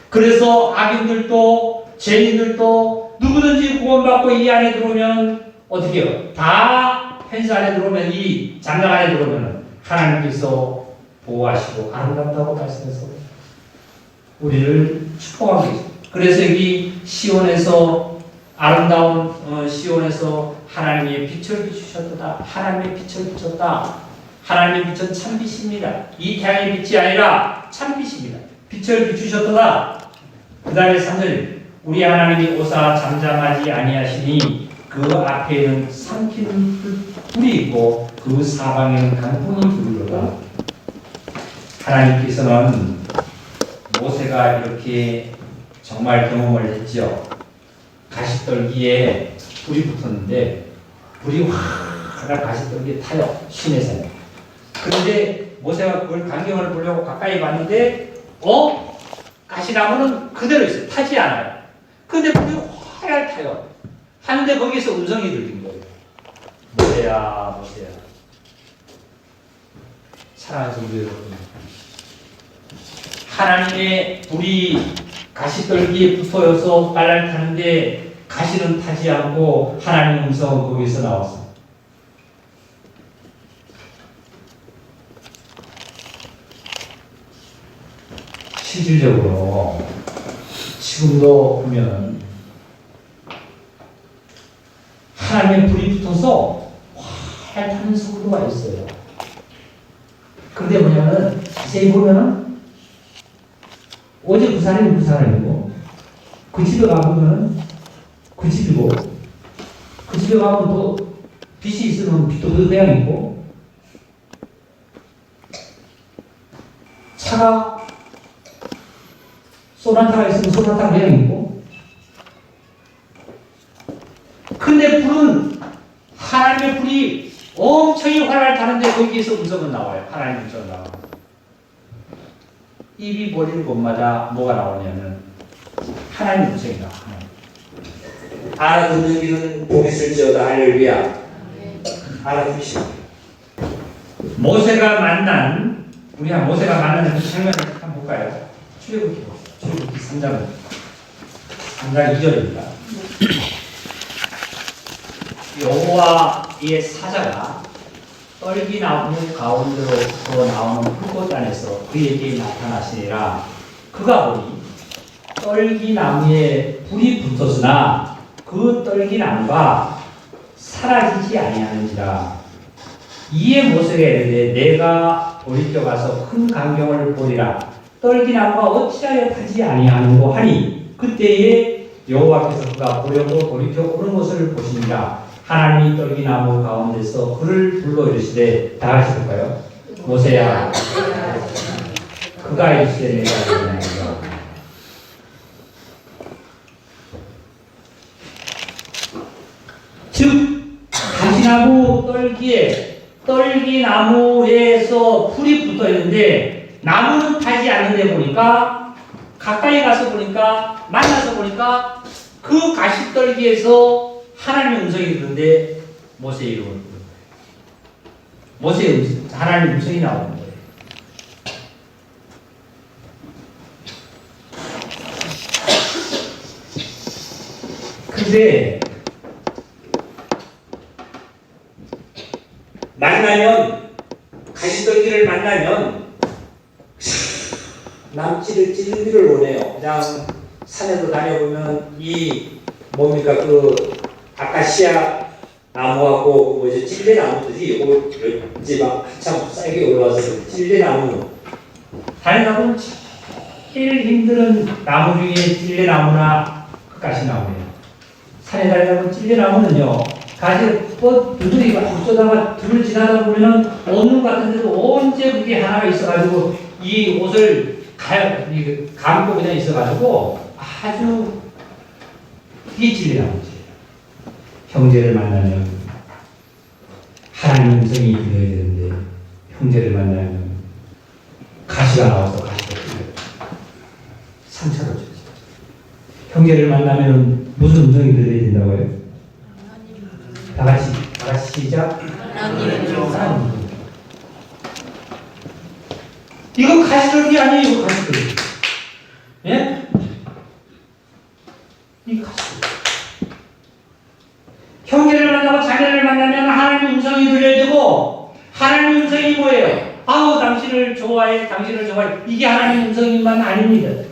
그래서 악인들도 죄인들도 누구든지 구원받고 이 안에 들어오면 어떻게 해요? 다 펜스 안에 들어오면, 이 장막 안에 들어오면 하나님께서 보호하시고 아름답다고 말씀해서 우리를 축복하고 계십니다. 그래서 여기 시온에서 아름다운 시온에서 하나님의 빛을 비추셨다. 하나님의 빛을 비췄다. 하나님의 빛은 참빛입니다. 이 태양의 빛이 아니라 참빛입니다. 빛을 비추셨다. 그 다음에 3절 우리 하나님이 오사 잠잠하지 아니하시니 그 앞에는 삼키는 불이 있고 그 사방에는 강풍이 불으로다. 하나님께서는 모세가 이렇게 정말 경험을 했죠. 가시떨기에 불이 붙었는데 불이 확 가시떨기에 타요. 시내산에. 그런데 모세가 그걸 광경을 보려고 가까이 봤는데 가시나무는 그대로 있어요. 타지 않아요. 근데 불이 활활 타요. 하는데 거기서 음성이 들린 거예요. 모세야, 모세야. 사랑하는 성도 여러분, 하나님의 불이 가시떨기에 붙어서 빨랑 타는데 가시는 타지 않고 하나님의 음성은 거기서 나왔어요. 실질적으로 지금도 보면 하나님의 불이 붙어서 활 타는 속도가 있어요. 근데 뭐냐면 자세히 보면은 어제 그 사람이 그 사람이고 그 집에 가보면 그 집이고 그 집에 가면 또 빛이 있으면 빛도 그 모양 있고 차가 소나타가 있으면 소나타 모양이 있고 근데 불은 하나님의 불이 엄청히 활활 타는데 거기에서 음성은 나와요. 하나님 음성은 나와요. 입이 벌리는 곳마다 뭐가 나오냐면 하나님 음성이 나와요. 알아듣는 이는 복이 있을지어다. 할렐루야. 알아듣으시오. 모세가 만난 그 장면을 한번 볼까요? 출애굽기 3장 2절입니다. 여호와의 사자가 떨기나무 가운데로부터 나오는 흙옷 안에서 그에게 나타나시니라. 그가 보니 떨기나무에 불이 붙었으나 그 떨기나무가 사라지지 아니하는지라. 이에 모세가 이르되 내가 돌이켜 가서 큰 광경을 보리라. 떨기나무가 어찌하여 타지 아니하는고 하니 그때에 여호와께서 그가 보려고 돌이켜 오는 것을 보시니라. 하나님이 떨기나무 가운데서 그를 불러 이르시되 다 같이 볼까요? 모세야. 그가 이르시되 내가 이르나이다. 즉 가시나무 떨기나무에서 풀이 붙어 있는데 나무는 타지 않는데 보니까 가까이 가서 보니까 만나서 보니까 그 가시떨기에서 하나님의 음성이 들리는데 모세의 이름을 부르는 거예요. 모세의 하나님의 음성이 나오는 거예요. 근데 가시떨기를 만나면 남치를 찔리기를 원해요. 그냥 산에도 다녀보면 뭡니까 아카시아 나무하고 찔레나무들이 이제 막 한참 세게 올라와서 찔레나무 다니다보면 제일 힘든 나무 중에 찔레나무나 가시나무예요. 산에 다니다보면 찔레나무는요 가시 두드리가 어쩌다가 둘을 지나다 보면은 없는 것 같은데도 언제 그게 하나가 있어가지고 이 옷을 감고 그냥 있어가지고 아주 이게 찔레나무지. 형제를 만나면 하나님 음성이 들려야 되는데 형제를 만나면 가시가 나와서 가시가 들려요. 상처를 주죠. 형제를 만나면 무슨 음성이 들려야 된다고요? 다 같이 시작. 하나님. 이거 가시떨기 아니에요, 이거 가시떨기. 예? 이 가시떨기. 형제를 만나고 자매를 만나면 하나님 음성이 들려야 되고 하나님 음성이 뭐예요? 아우 당신을 좋아해. 이게 하나님 음성이만 아닙니다.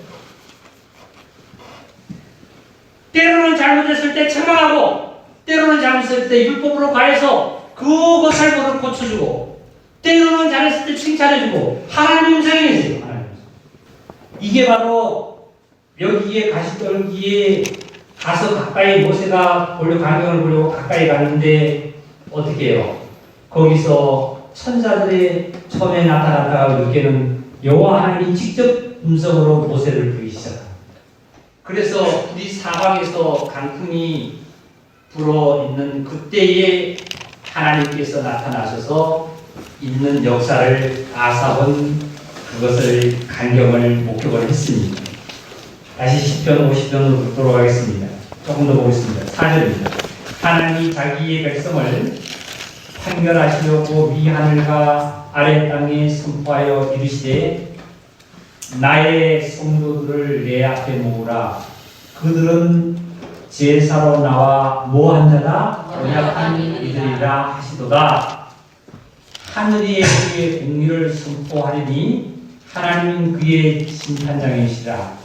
때로는 잘못했을 때 책망하고 때로는 잘못했을 때 율법으로 가해서 그 살보를 고쳐주고 때로는 잘했을 때 칭찬해주고 하나님 음성이 있어요. 하나님 음성. 이게 바로 여기에 가시떨기에 가서 가까이 모세가 광경을 보려고 가까이 갔는데 어떻게 해요? 거기서 천사들의 처음에 나타났다가 이렇게는 여호와 하나님이 직접 음성으로 모세를 부르기 시작합니다. 그래서 이 사방에서 강풍이 불어 있는 그때에 하나님께서 나타나셔서 있는 역사를 아삽은 그것을 간경을 목격을 했습니다. 다시 10편 50편으로 돌아가겠습니다. 조금 더 보겠습니다. 4절입니다. 하나님이 자기의 백성을 판결하시려고 위 하늘과 아래 땅에 선포하여 이르시되 나의 성도들을 내 앞에 모으라. 그들은 제사로 나와 뭐한 자다? 언약한 이들이라 하시도다. 하늘이 그의 공의를 선포하리니 하나님은 그의 심판장이시라.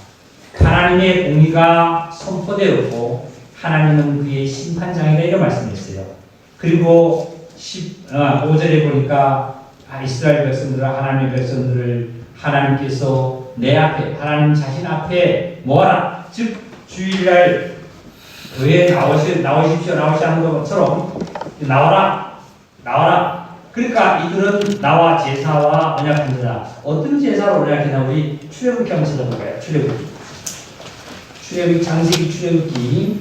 하나님의 공의가 선포되었고 하나님은 그의 심판장이라 이런 말씀했어요. 그리고 5절에 보니까 이스라엘 백성들은 하나님의 백성들을 하나님께서 내 앞에 하나님 자신 앞에 모아라. 즉 주일날 교회에 나오십시오 하는 것처럼 나와라. 그러니까 이들은 나와 제사와 언약한 자다. 어떤 제사로 언약했나 우리 출애굽기 한번 찾아볼까요? 창세기 출애굽기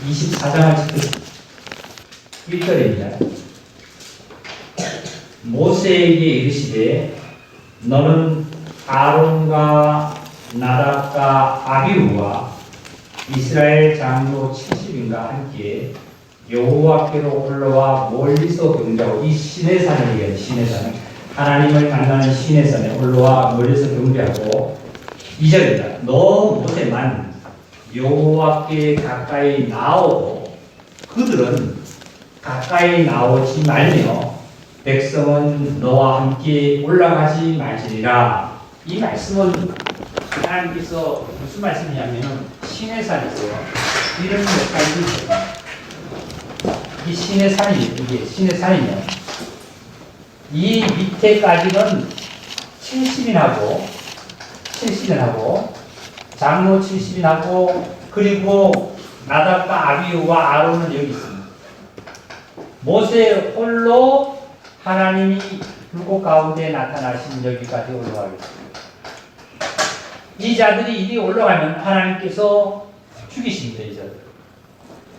24장을 찾겠습니다. 1절입니다. 모세에게 이르시되 너는 아론과 나답과 아비후와 이스라엘 장로 70인과 함께 여호와께로 올라와 멀리서 경배하고 이 시내산을 얘기해요. 시내산 하나님을 만나는 시내산에 올라와 멀리서 경배하고 2절입니다. 너 모세만 여호와께 가까이 나오고 그들은 가까이 나오지 말며 백성은 너와 함께 올라가지 말지니라. 이 말씀은 하나님께서 무슨 말씀이냐면 시내산에서 이런 몇 가지 있어요. 이 시내산이 이게 시내산이면 이 밑에까지는 70인하고 장로 70인하고 그리고 나답과 아비후와 아론은 여기 있습니다. 모세 홀로 하나님이 불꽃 가운데 나타나신 여기까지 올라가겠습니다. 이 자들이 이리 올라가면 하나님께서 죽이십니다. 이 자들.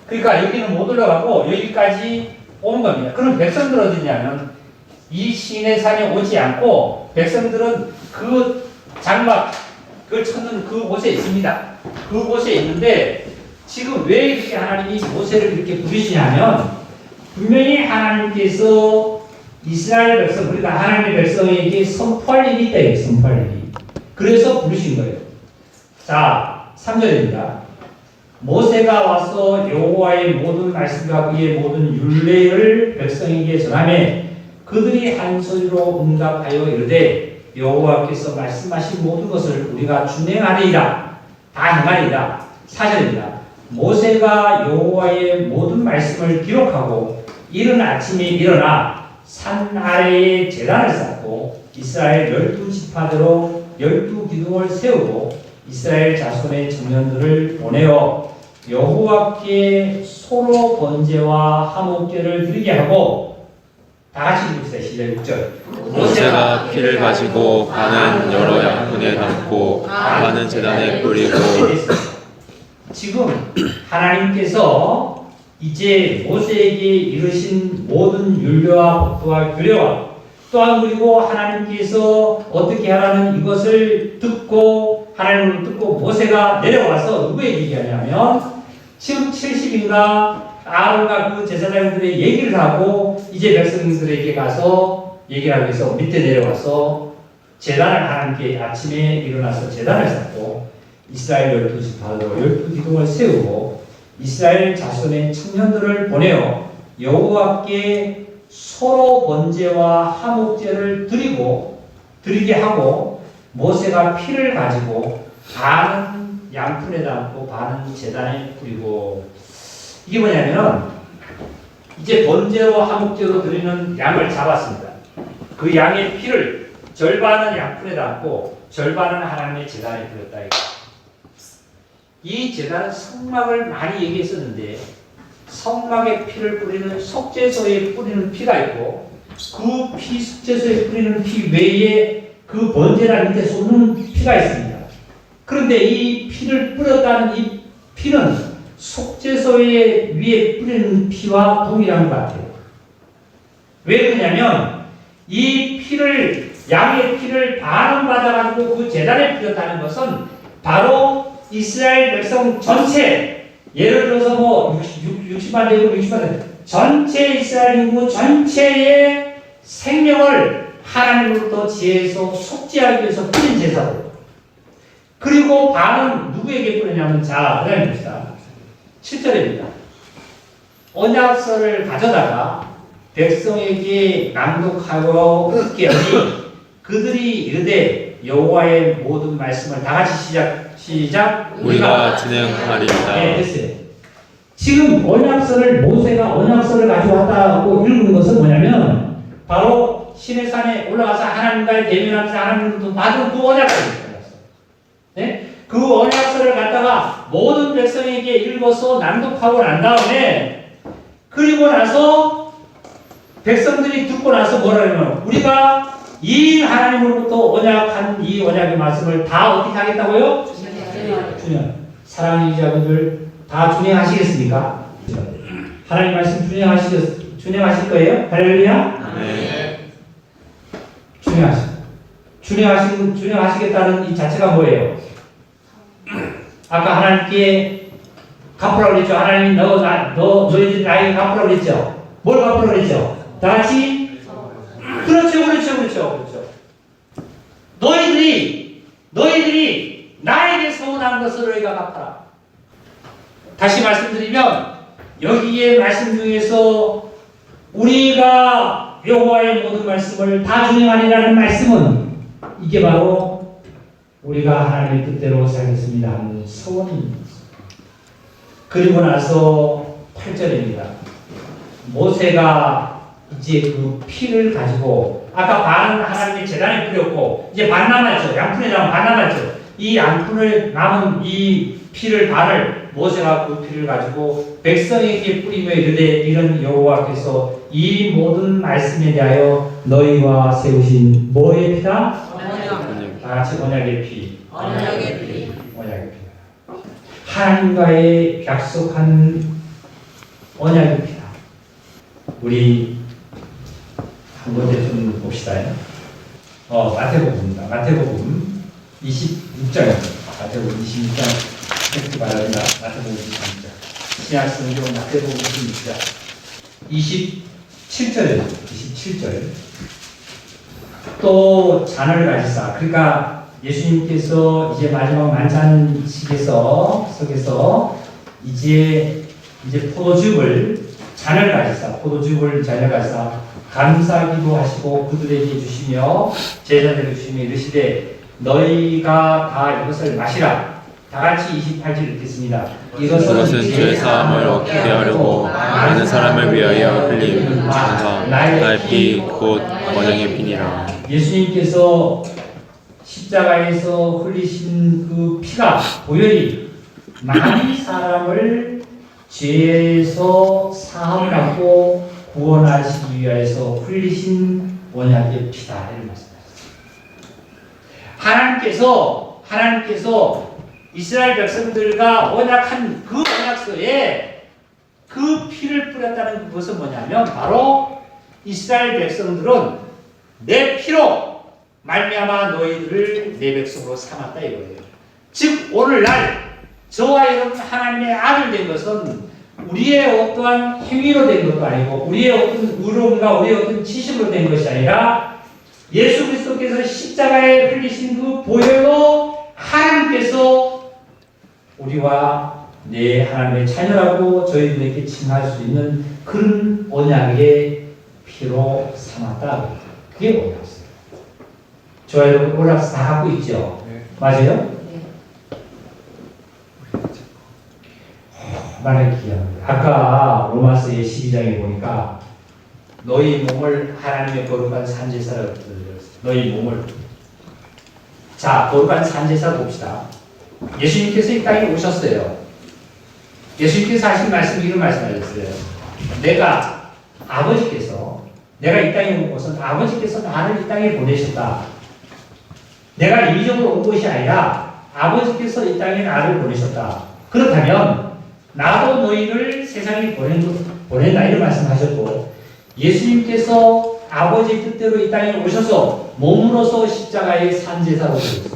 그러니까 여기는 못 올라가고 여기까지 오는 겁니다. 그럼 백성들은 어디냐면 이 시내산에 오지 않고 백성들은 그 장막 그걸 찾는 그곳에 있습니다. 그곳에 있는데 지금 왜 이렇게 하나님이 모세를 이렇게 부르시냐면 분명히 하나님께서 이스라엘 백성 그러니까 하나님의 백성에게 선포할 일이 있다. 선포할 일이. 그래서 부르신 거예요. 자 3절입니다. 모세가 와서 여호와의 모든 말씀과 그의 모든 율례를 백성에게 전하매 그들이 한 소리로 응답하여 이르되 여호와께서 말씀하신 모든 것을 우리가 준행하리이다. 다 행하리이다. 4절입니다. 모세가 여호와의 모든 말씀을 기록하고 이른 아침에 일어나 산 아래에 제단을 쌓고 이스라엘 12지파대로 12기둥을 세우고 이스라엘 자손의 청년들을 보내어 여호와께 소로 번제와 화목제를 드리게 하고 다 같이 읽읍시다. 시작 6절. 모세가 피를 가지고 반은 여러 양푼에 담고 반은 제단에 뿌리고 지금 하나님께서 이제 모세에게 이르신 모든 율례와 법도와 규례와 또한 그리고 하나님께서 어떻게 하라는 이것을 듣고 하나님을 듣고 모세가 내려와서 누구에게 얘기하냐면 지금 70인가 아론과 그 제사장들의 얘기를 하고 이제 백성들에게 가서 얘기를 하기 위해서 밑에 내려와서 제단을 하나님께 아침에 일어나서 제단을 쌓고 이스라엘 12지파로 12기둥을 세우고 이스라엘 자손의 청년들을 보내어 여호와께 소로 번제와 화목제를 드리게 하고 모세가 피를 가지고 반은 양푼에 담고 반은 제단에 뿌리고 이게 뭐냐면 이제 번제로 화목제로 드리는 양을 잡았습니다. 그 양의 피를 절반은 양푼에 담고 절반은 하나님의 제단에 드렸다. 이 제단은 성막을 많이 얘기했었는데 성막에 피를 뿌리는 속죄소에 뿌리는 피가 있고 그 피 속죄소에 뿌리는 피 외에 그 번제단 밑에 쏟는 피가 있습니다. 그런데 이 피를 뿌렸다는 이 피는 속죄소에 위에 뿌리는 피와 동일한 것 같아요. 왜 그러냐면 이 피를 양의 피를 반응받아가지고 그 제단에 뿌렸다는 것은 바로 이스라엘 백성 전체, 예를 들어서 뭐 60만 되고 60만 대 전체 이스라엘 인구 전체의 생명을 하나님으로부터 지혜에서 속죄하기 위해서 뿌린 제사고, 그리고 반은 누구에게 뿌리냐면, 자, 그 다음에 봅시다. 7절입니다. 언약서를 가져다가 백성에게 낭독하고 듣게 하니 그들이 이르되 여호와의 모든 말씀을 다 같이 시작 우리가 진행하리이다. 네, 됐어요. 지금 언약서를 모세가 언약서를 가져왔다고 읽는 것은 뭐냐면 바로 시내산에 올라가서 하나님과의 대면하면서 하나님으로부터 받은 그 언약서입니다. 네? 그 언약서를 갖다가 모든 백성에게 읽어서 낭독하고 난 다음에, 그리고 나서 백성들이 듣고 나서 뭐라냐면 우리가 이 하나님으로부터 언약한 이 언약의 말씀을 다 어떻게 하겠다고요? 준행. 사랑하는 자분들 다 준행하시겠습니까? 하나님 말씀 준행하실 거예요? 할렐루야? 네. 준행하시겠다는 이 자체가 뭐예요? 아까 하나님께 갚으라고 그랬죠? 하나님이 너희들 나에게 갚으라고 그랬죠? 뭘 갚으라고 그랬죠? 다 같이? 그렇죠. 너희들이 나에게 서운한 것을 너희가 갚아라. 다시 말씀드리면 여기에 말씀 중에서 우리가 여호와의 모든 말씀을 다 준행하리라는 말씀은 이게 바로 우리가 하나님의 뜻대로 살겠습니다 하는 서원입니다. 그리고 나서 8절입니다. 모세가 이제 그 피를 가지고 아까 반은 하나님의 제단에 뿌렸고 이제 반 남았죠. 양푼에 남은 반 남았죠. 이 양푼을 남은 이 피를 반을 모세가 그 피를 가지고 백성에게 뿌리며 이르되 이런 여호와께서 이 모든 말씀에 대하여 너희와 세우신 뭐의 피다? 다 같이 언약의 피. 언약의 피. 하나님과의 약속한 언약의 피다. 우리 한 번에 좀 봅시다. 마태복음입니다. 마태복음 26장입니다. 마태복음 26장 텍스트 바랍니다. 마태복음 26장. 신약 성경 마태복음 26장 27절입니다. 27절. 또 잔을 가지사. 그러니까 예수님께서 이제 마지막 만찬식에서 속에서 이제 포도즙을 잔을 가지사 감사기도 하시고 그들에게 주시며 제자들에게 주시며 이르시되 너희가 다 이것을 마시라. 다 같이 28절 읽겠습니다. 이것은 죄 사함을 얻게 하려고 많은 사람을 위하여 흘린 전사 나의 피 곧 언약의 피니라. 예수님께서 십자가에서 흘리신 그 피가 보혈이 많은 사람을 죄에서 사함을 받고 구원하시기 위하여서 흘리신 언약의 피다 이런 말씀하셨습니다. 하나님께서 이스라엘 백성들과 언약한 그 언약서에 그 피를 뿌렸다는 것은 뭐냐면 바로 이스라엘 백성들은 내 피로 말미암아 너희들을 내 백성으로 삼았다 이거예요. 즉 오늘날 저와 여러분 하나님의 아들 된 것은 우리의 어떠한 행위로 된 것도 아니고 우리의 어떤 의로움과 우리의 어떤 지식으로 된 것이 아니라 예수 그리스도께서 십자가에 흘리신 그 보혈로 하나님께서 우리와 내 하나님의 자녀라고 저희들에게 칭할 수 있는 그런 언약의 피로 삼았다. 그게 언약서예요. 저와 여러분 언약서 다 갖고 있죠? 네. 맞아요? 말하기 귀합니다. 아까 로마서의 12장에 보니까 너희 몸을 하나님의 거룩한 산제사로 드렸어요. 너희 몸을. 자, 거룩한 산제사 봅시다. 예수님께서 이 땅에 오셨어요. 예수님께서 하신 말씀 이런 말씀하셨어요. 내가 이 땅에 온 것은 아버지께서 나를 이 땅에 보내셨다. 내가 인위적으로 온 것이 아니라 아버지께서 이 땅에 나를 보내셨다. 그렇다면 나도 너희를 세상에 보낸다 이런 말씀하셨고, 예수님께서 아버지 뜻대로 이 땅에 오셔서 몸으로서 십자가의 산제사로 되셨습니다.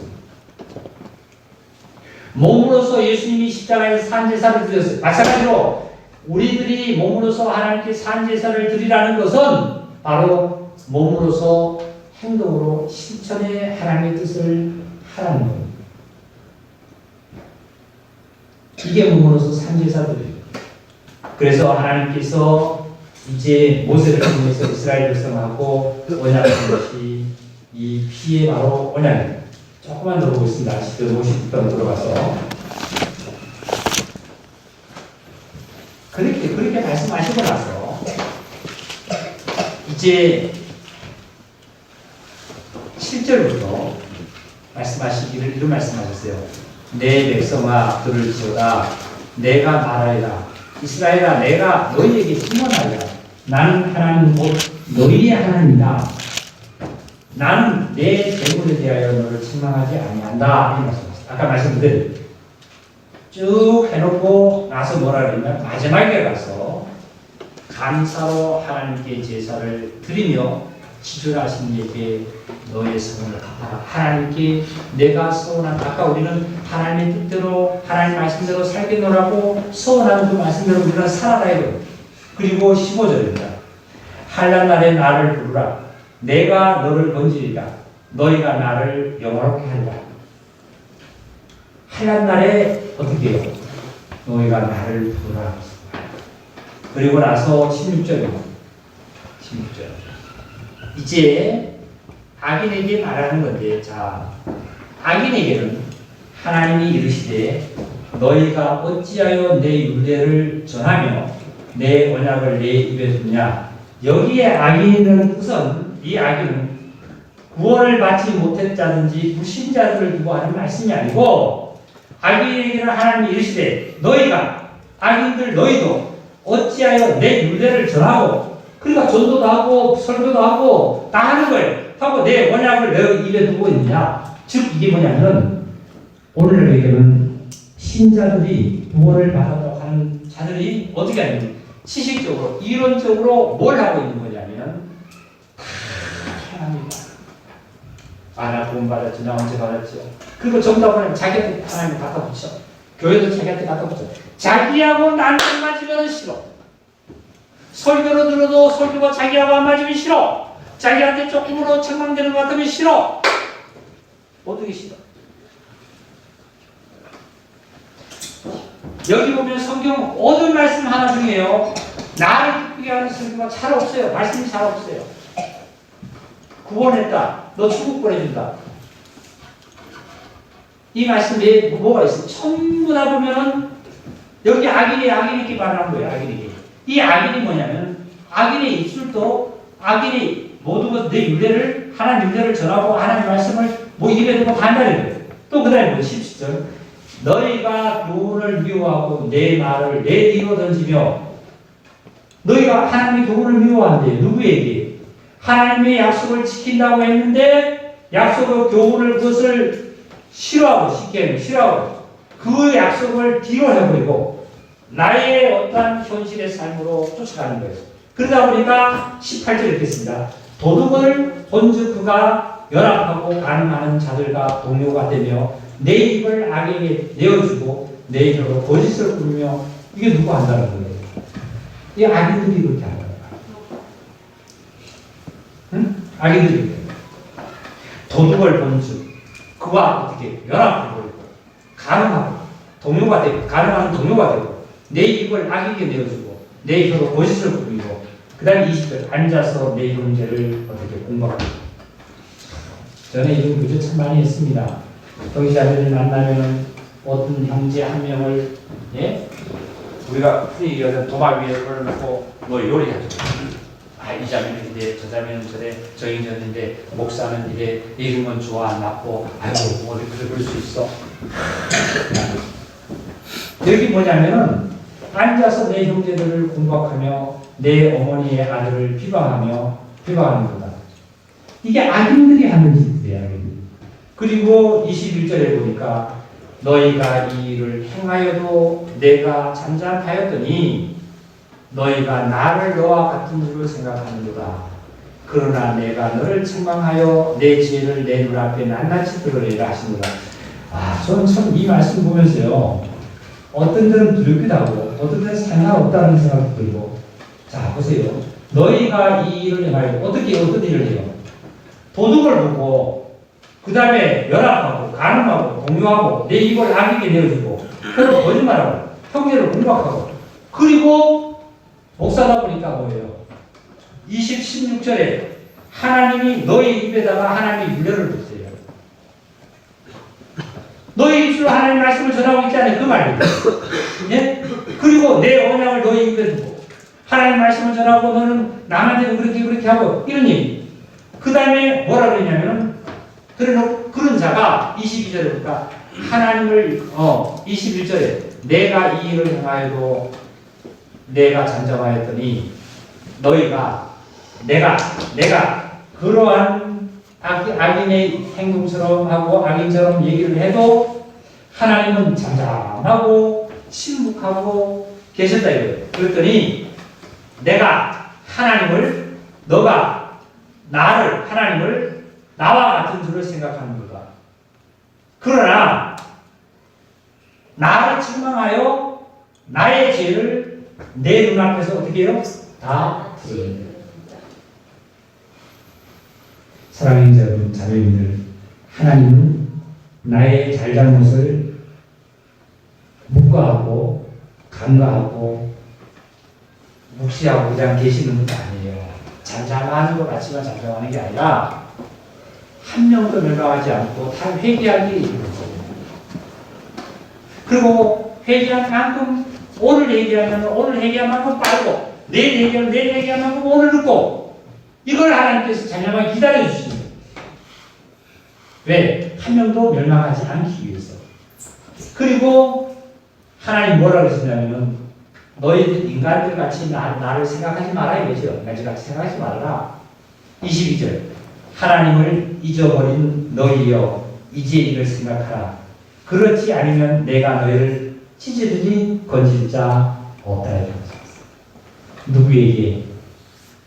몸으로서 예수님이 십자가의 산제사를 드렸어요. 마찬가지로 우리들이 몸으로서 하나님께 산제사를 드리라는 것은 바로 몸으로서 행동으로 실천해 하나님의 뜻을 하라는 겁니다. 이게 몸으로서 산제사들이에요. 그래서 하나님께서 이제 모세를 통해서 이스라엘 백성하고 언약을 한 것이 이 피의 바로 언약입니다. 조금만 더 보겠습니다. 10절 50번 들어가서 그렇게 말씀하시고 나서 이제 7절부터 말씀하시기를 이런 말씀하셨어요. 내 백성아 들을지어다. 내가 말하리라. 이스라엘아 내가 너희에게 증언하리라. 나는 하나님 곧 너희의 하나님이다. 나는 내 재물에 대하여 너를 책망하지 아니한다. 이런 말씀하셨어요. 아까 말씀드린 쭉 해놓고 나서 뭐라 그랬냐, 마지막에 가서 감사로 하나님께 제사를 드리며 지존하신 이에게 너의 성을 갚아라. 하나님께 내가 서원한, 아까 우리는 하나님의 뜻대로 하나님 말씀대로 살겠노라고 서원하는 그 말씀대로 우리는 살아가야 돼요. 그리고 15절입니다. 한란 날에 나를 부르라. 내가 너를 건지리라. 너희가 나를 영화롭게 하리라. 한란 날에 어떻게 해요? 너희가 나를 부르라. 그리고 나서 16절입니다. 16절. 이제 악인에게 말하는 건데, 자, 악인에게는 하나님이 이르시되 너희가 어찌하여 내 율례를 전하며 내 언약을 내 입에 두냐. 여기에 악인은 우선 이 악인은 구원을 받지 못했다든지 불신자들을 두고 하는 말씀이 아니고, 악인에게는 하나님이 이르시되 너희가, 악인들 너희도 어찌하여 내 율례를 전하고, 그러니까 전도도 하고 설교도 하고 다 하는 거예요. 하고 내 언약을 내 입에 두고 있느냐. 즉 이게 뭐냐면, 오늘 얘기는 신자들이 구원을 받았다고 하는 자들이 어떻게 하냐면 지식적으로 이론적으로 뭘 하고 있는 거냐면, 다 하나님이다. 나 구원 받았지, 나 언제 받았지. 그리고 정답을 자기한테 하나님 갖다 붙여. 교회도 자기한테 갖다 붙여. 자기하고 나는 맞으면 싫어. 설교로 들어도 설교가 자기하고 안 맞으면 싫어. 자기한테 조금으로 책망되는 것 같으면 싫어. 어떻게 싫어? 여기 보면 성경 모든 말씀 하나 중에요, 나를 기쁘게 하는 설교가 잘 없어요. 말씀이 잘 없어요. 구원했다. 너 천국 보내준다. 이 말씀에 뭐가 있어요? 전부 다 보면은 여기 악인에게 말하는 거예요. 악인에게. 이 악인이 뭐냐면, 악인의 입술도, 악인이 모든 것, 내 율례를, 하나님 율례를 전하고 하나님 말씀을 뭐 입에 두고 다 한다는 거예요. 또 그 다음에 17절. 너희가 교훈을 미워하고 내 말을 내 뒤로 던지며, 너희가 하나님의 교훈을 미워한대. 누구에게? 하나님의 약속을 지킨다고 했는데 약속의 교훈을, 그것을 싫어하고, 쉽게 싫어하고 그 약속을 뒤로 해버리고 나의 어떠한 현실의 삶으로 쫓아가는 거예요. 그러다 보니까 18절 읽겠습니다. 도둑을 본즉 그가 연합하고 가늠하는 자들과 동료가 되며 내 입을 악에게 내어주고 내 혀로 거짓을 부르며, 이게 누가 한다는 거예요? 이 악인들이 그렇게 한다는 거예요. 응? 악인들이 도둑을 본즉 그와 어떻게 연합하고 가늠하고 동료가 되고, 가늠하는 동료가 되고 내 입을 악에게 내어주고 내 혀로 거짓을 부리고, 그 다음에 20절. 앉아서 내 형제를 어떻게 공부하고. 저는 이런 교제 참 많이 했습니다. 동의자들을 만나면 어떤 형제 한 명을, 예? 우리가 흔히 얘기하는 도마 위에 올려놓고 너 요리하죠. 이 자매는 이래, 저 자매는 저래, 저 형제는 이래, 목사는 이래, 이런 건 좋아, 나쁘고, 아이고, 어디 그럴 수 있어. 여기 뭐냐면은 앉아서 내 형제들을 공박하며 내 어머니의 아들을 비방하는 거다. 이게 악인들이 하는 짓이에요. 그리고 21절에 보니까 너희가 이 일을 행하여도 내가 잠잠하였더니 너희가 나를 너와 같은 줄을 생각하는도다. 그러나 내가 너를 책망하여 내 죄를 내 눈앞에 낱낱이 드러내라 하시노라. 저는 참 이 말씀 보면서요, 어떤 데는 두렵기도 하고 어떤 데는 상관없다는 생각도 들고. 자 보세요. 너희가 이 일을 행하여 어떤 일을 해요? 도둑을 보고 그 다음에 연합하고 간음하고 공유하고 내 입을 악에게 내어주고 그리고 거짓말하고 형제를 공박하고 그리고 목사다 보니까 뭐예요? 16절에 하나님이 너희 입에다가 하나님이 윤례를 줬어요. 너희 입술로 하나님 말씀을 전하고 있지 않아요? 그 말이에요. 예? 그리고 내 언약을 너희 입에 두고 하나님 말씀을 전하고 너는 남한테 그렇게 하고 이런 얘기. 그 다음에 뭐라 그러냐면은 그런 자가 22절에 보니까 하나님을 21절에 내가 이 일을 행하여도 내가 잠잠하였더니 너희가 내가 그러한 악인의 행동처럼 하고 악인처럼 얘기를 해도 하나님은 잠잠하고 침묵하고 계셨다 이거예요. 그랬더니 내가 하나님을 하나님을 나와 같은 줄을 생각하는 거다. 그러나 나를 책망하여 나의 죄를 내 눈앞에서 어떻게 해요? 다 드러내요. 사랑하는 여러분, 자녀님들, 하나님은 나의 잘잘못을 묵과하고 간과하고 묵시하고 그냥 계시는 건 아니에요. 잠잠하는 것 같지만 잠잠하는 게 아니라 한 명도 멸망하지 않고 다 회개하기 이루어져요. 그리고 회개한 만큼 오늘 회개하면 오늘 회개한 만큼 빠르고 내일 회개하면 내일 회개한 만큼 오늘 늦고 이걸 하나님께서 잠잠하게 기다려주시는 거예요. 왜? 한 명도 멸망하지 않기 위해서. 그리고 하나님 뭐라 그러시냐면 너희들 인간들 같이 나를 생각하지 마라 이거죠. 인간들 같이 생각하지 말아라. 22절 하나님을 잊어버린 너희여 이제 이를 생각하라. 그렇지 않으면 내가 너희를 찢으리니 건질 자 없다. 누구에게?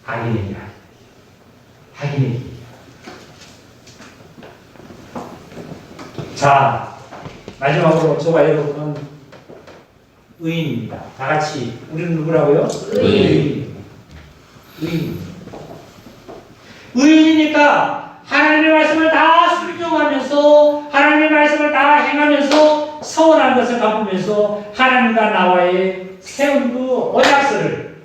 악인에게. 악인에게. 자, 마지막으로 저와 여러분은 의인입니다. 다 같이 우리는 누구라고요? 의인. 의인이니까 하나님의 말씀을 다 순종하면서 하나님의 말씀을 다 행하면서 서운한 것을 갚으면서 하나님과 나와의 세운 그 언약서를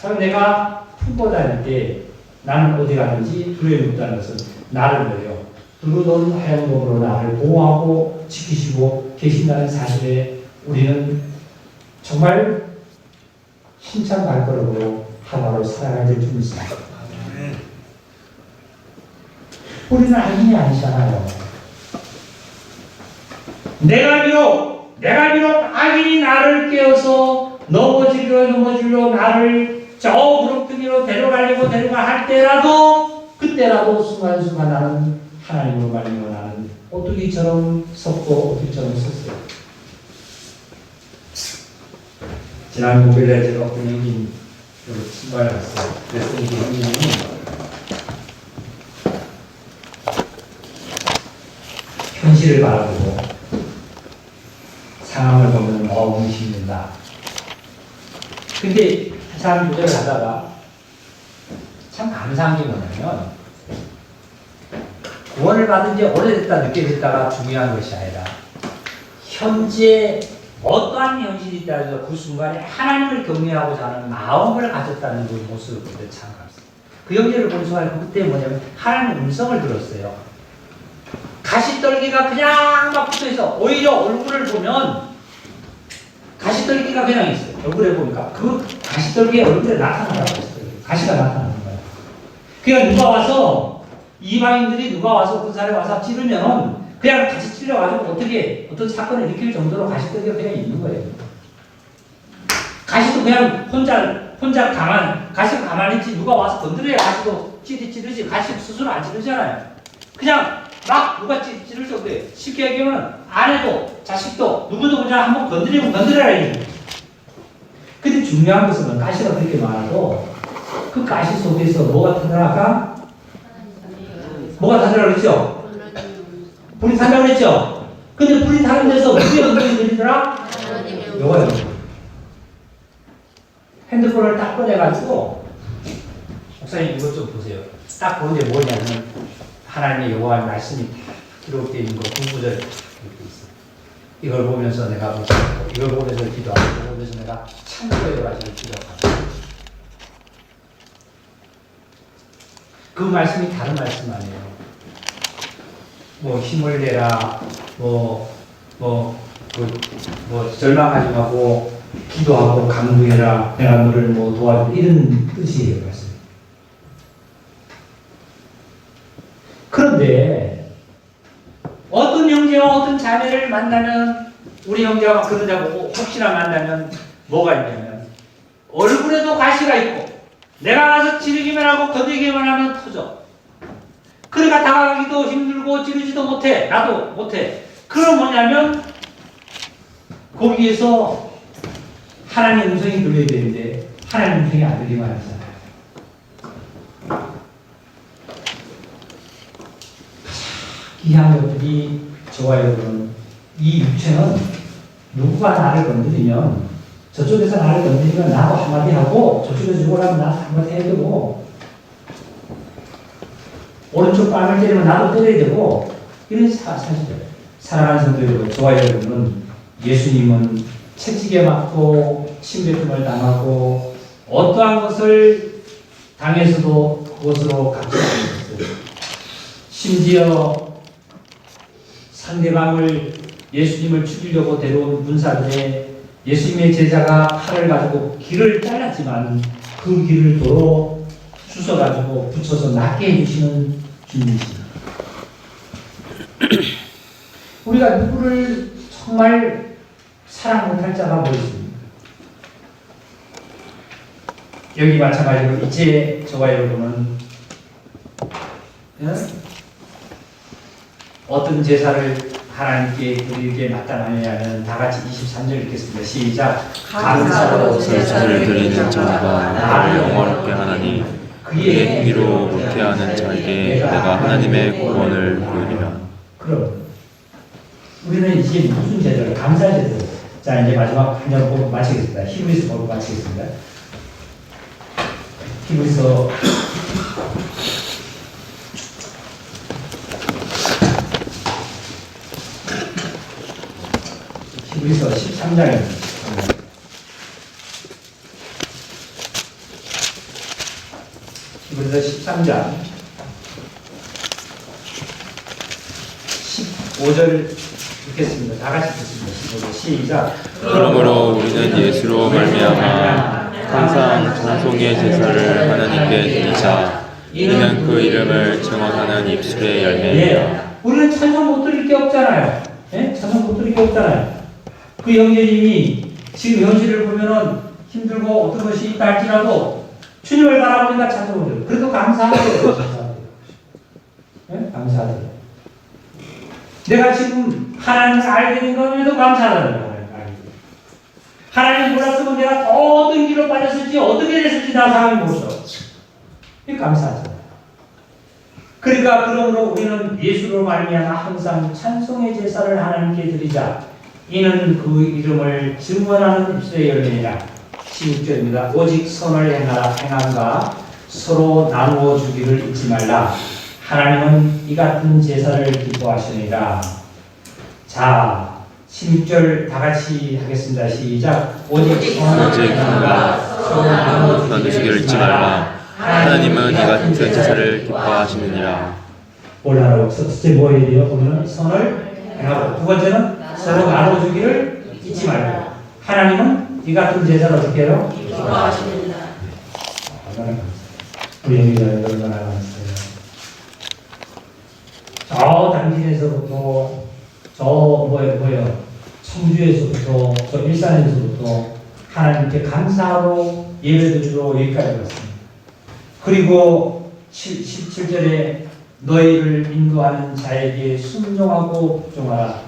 참 내가 품고 다닐 때 나는 어디 가든지 두려움이 없다는 것은 나를 뭐예요? 두루 놓은 하얀 몸으로 나를 보호하고 지키시고 계신다는 사실에 우리는 정말 힘찬 발걸음으로 하나로 살아가야 될 줄 믿습니다. 우리는 악인이 아니잖아요. 내가 비록 악인이 나를 깨어서 넘어지려 나를 저 구렁텅이로 데려가려고 할 때라도 그때라도 순간순간 나는 하나님으로 말미암아 나는 오뚜기처럼 섰고 오뚜기처럼 섰어요. 지난 목요일에 제가 어떤 형님 신발을 갔어요. 그래서 이 형님은 현실을 바라보고 상황을 보면 너무 힘든다. 근데 한참 교제를 하다가 참 감사한 게 뭐냐면 구원을 받은 지 오래됐다 늦게 됐다가 중요한 것이 아니라 현재 어떠한 현실이 있다고 그 순간에 하나님을 경외하고자 하는 마음을 가졌다는 그 모습을 볼 때 참 감사해요. 그 형제를 본 순간에 그때 뭐냐면 하나님의 음성을 들었어요. 가시떨기가 그냥 막 붙어있어. 오히려 얼굴을 보면 가시떨기가 그냥 있어요. 얼굴에 보니까 그 가시떨기의 얼굴에 나타나라고 했어요. 가시가 나타나는 거예요. 그러니까 누가 와서 이방인들이 누가 와서 그 사람이 와서 찌르면 그냥 같이 찔려가지고 어떻게 어떤 사건을 일으킬 정도로 가시더기가 그냥 있는 거예요. 가시도 그냥 혼자 가시가 가만히 있지 누가 와서 건드려야 가시도 찌르지 가시 스스로 안 찌르잖아요. 그냥 막 누가 찌를 정도에 쉽게 얘기하면 아내도 자식도 누구도 그냥 한번 건드리면 건드려라 이거예요. 근데 중요한 것은 가시가 그렇게 많아도 그 가시 속에서 뭐가 터져나가? 뭐가 터져나 그랬죠? 불이 탄다고 그랬죠? 근데 불이 타는 데서 무슨 연결이 들리더라? 요거요. 핸드폰을 딱 꺼내가지고 목사님 이것 좀 보세요. 딱 보는데 뭐냐면 하나님의 여호와의 말씀이 기록되어 있는 거 공부절 이렇게 있어. 이걸 보면서 내가 묵상하고 이걸 보면서 기도하고 이걸 보면서 내가 참고해 가지고 기도하고 그 말씀이 다른 말씀 아니에요. 뭐 힘을 내라 절망하지 말고 기도하고 강구해라 내가 너를 뭐 도와줘 이런 뜻이에요. 말씀. 그런데 어떤 형제와 어떤 자매를 만나면 우리 형제가 막 그러자 보고 혹시나 만나면 뭐가 있냐면 얼굴에도 가시가 있고 내가 가서 찌르기만 하고 건드리기만 하면 터져. 그러니까 다가가기도 힘들고 찌르지도 못해. 나도 못해. 그럼 뭐냐면 거기에서 하나님의 음성이 들려야 되는데 하나님의 음성이 안 들리면 안 되잖아요. 귀한 것들이 저와 여러분 이 육체는 누구가 나를 건드리면 저쪽에서 나를 건드리면 나도 한마디 하고 저쪽에서 죽으라면 나도 한마디 해야 되고 오른쪽 뺨을 때리면 나도 때려야 되고 이런 사실이에요. 사랑하는 성도 여러분, 저와 여러분은 예수님은 채찍에 맞고 침뱉음을 당하고 어떠한 것을 당해서도 그것으로 갚지 않으셨어요. 심지어 상대방을 예수님을 죽이려고 데려온 군사들의 예수님의 제자가 칼을 가지고 길을 잘랐지만 그 길을 도로 주워가지고 붙여서 낫게 해주시는 주님이십니다. 우리가 누구를 정말 사랑 못할 자가 뭐 있습니까? 여기 마찬가지로 이제 저와 여러분은 어떤 제사를 하나님께 드리게 마땅하냐면 다 같이 23절 읽겠습니다. 시작. 감사로 제사를 드리는 자가 나를 영화롭게 하나니 그의 행위로 못해하는 자에게 내가 하나님의 구원을 보이리라. 그럼 우리는 이제 무슨 제사를 감사 제사. 자 이제 마지막 한 장 보고 마치겠습니다. 히브리서 보고 마치겠습니다. 히브리서 13장입니다. 히브리서 13장 15절 읽겠습니다. 다 같이 읽겠습니다. 시작. 그러므로 우리는 예수로 말미암아 항상 찬송의 제사를 하나님께 드리자. 이는 그 이름을 증언하는 입술의 열매니라. 우리는 찬송 못 드릴 게 없잖아요. 예? 찬송 못 드릴 게 없잖아요. 그 형제님이 지금 현실을 보면은 힘들고 어떤 것이 있다 할지라도 주님을 바라보니까 찬송을 드려요. 그래도 감사하대요. 예? 감사하대요. 내가 지금 하나님을 알게 된 것에도 감사하다는 거예요. 하나님을 몰랐으면 내가 어떤 길로 빠졌을지 어떻게 됐을지 나 상황이 모르죠. 이 감사하잖아요. 그러니까 그러므로 우리는 예수로 말미암아 항상 찬송의 제사를 하나님께 드리자. 이는 그 이름을 증언하는 입술의 열매니라. 16절입니다. 오직 선을 행함과 서로 나누어 주기를 잊지 말라. 하나님은 이 같은 제사를 기뻐하시느니라. 자, 16절 다 같이 하겠습니다. 시작. 오직 선과 서로 나누시기를 잊지 말라. 하나님은 이 같은 제사를 기뻐하시느니라. 올라라고 첫째 뭐 해야 돼요? 보면 선을 행하고 두 번째는 서로 나눠주기를 잊지 말고 하나님은 이 같은 제사를 어떻게 해요? 기뻐하십니다. 우리 형제들 얼마나 감사해요. 저 당진에서부터 저 뭐예요 청주에서부터 저 일산에서부터 하나님께 감사하러 예배드리러 여기까지 왔습니다. 그리고 17절에 너희를 인도하는 자에게 순종하고 복종하라.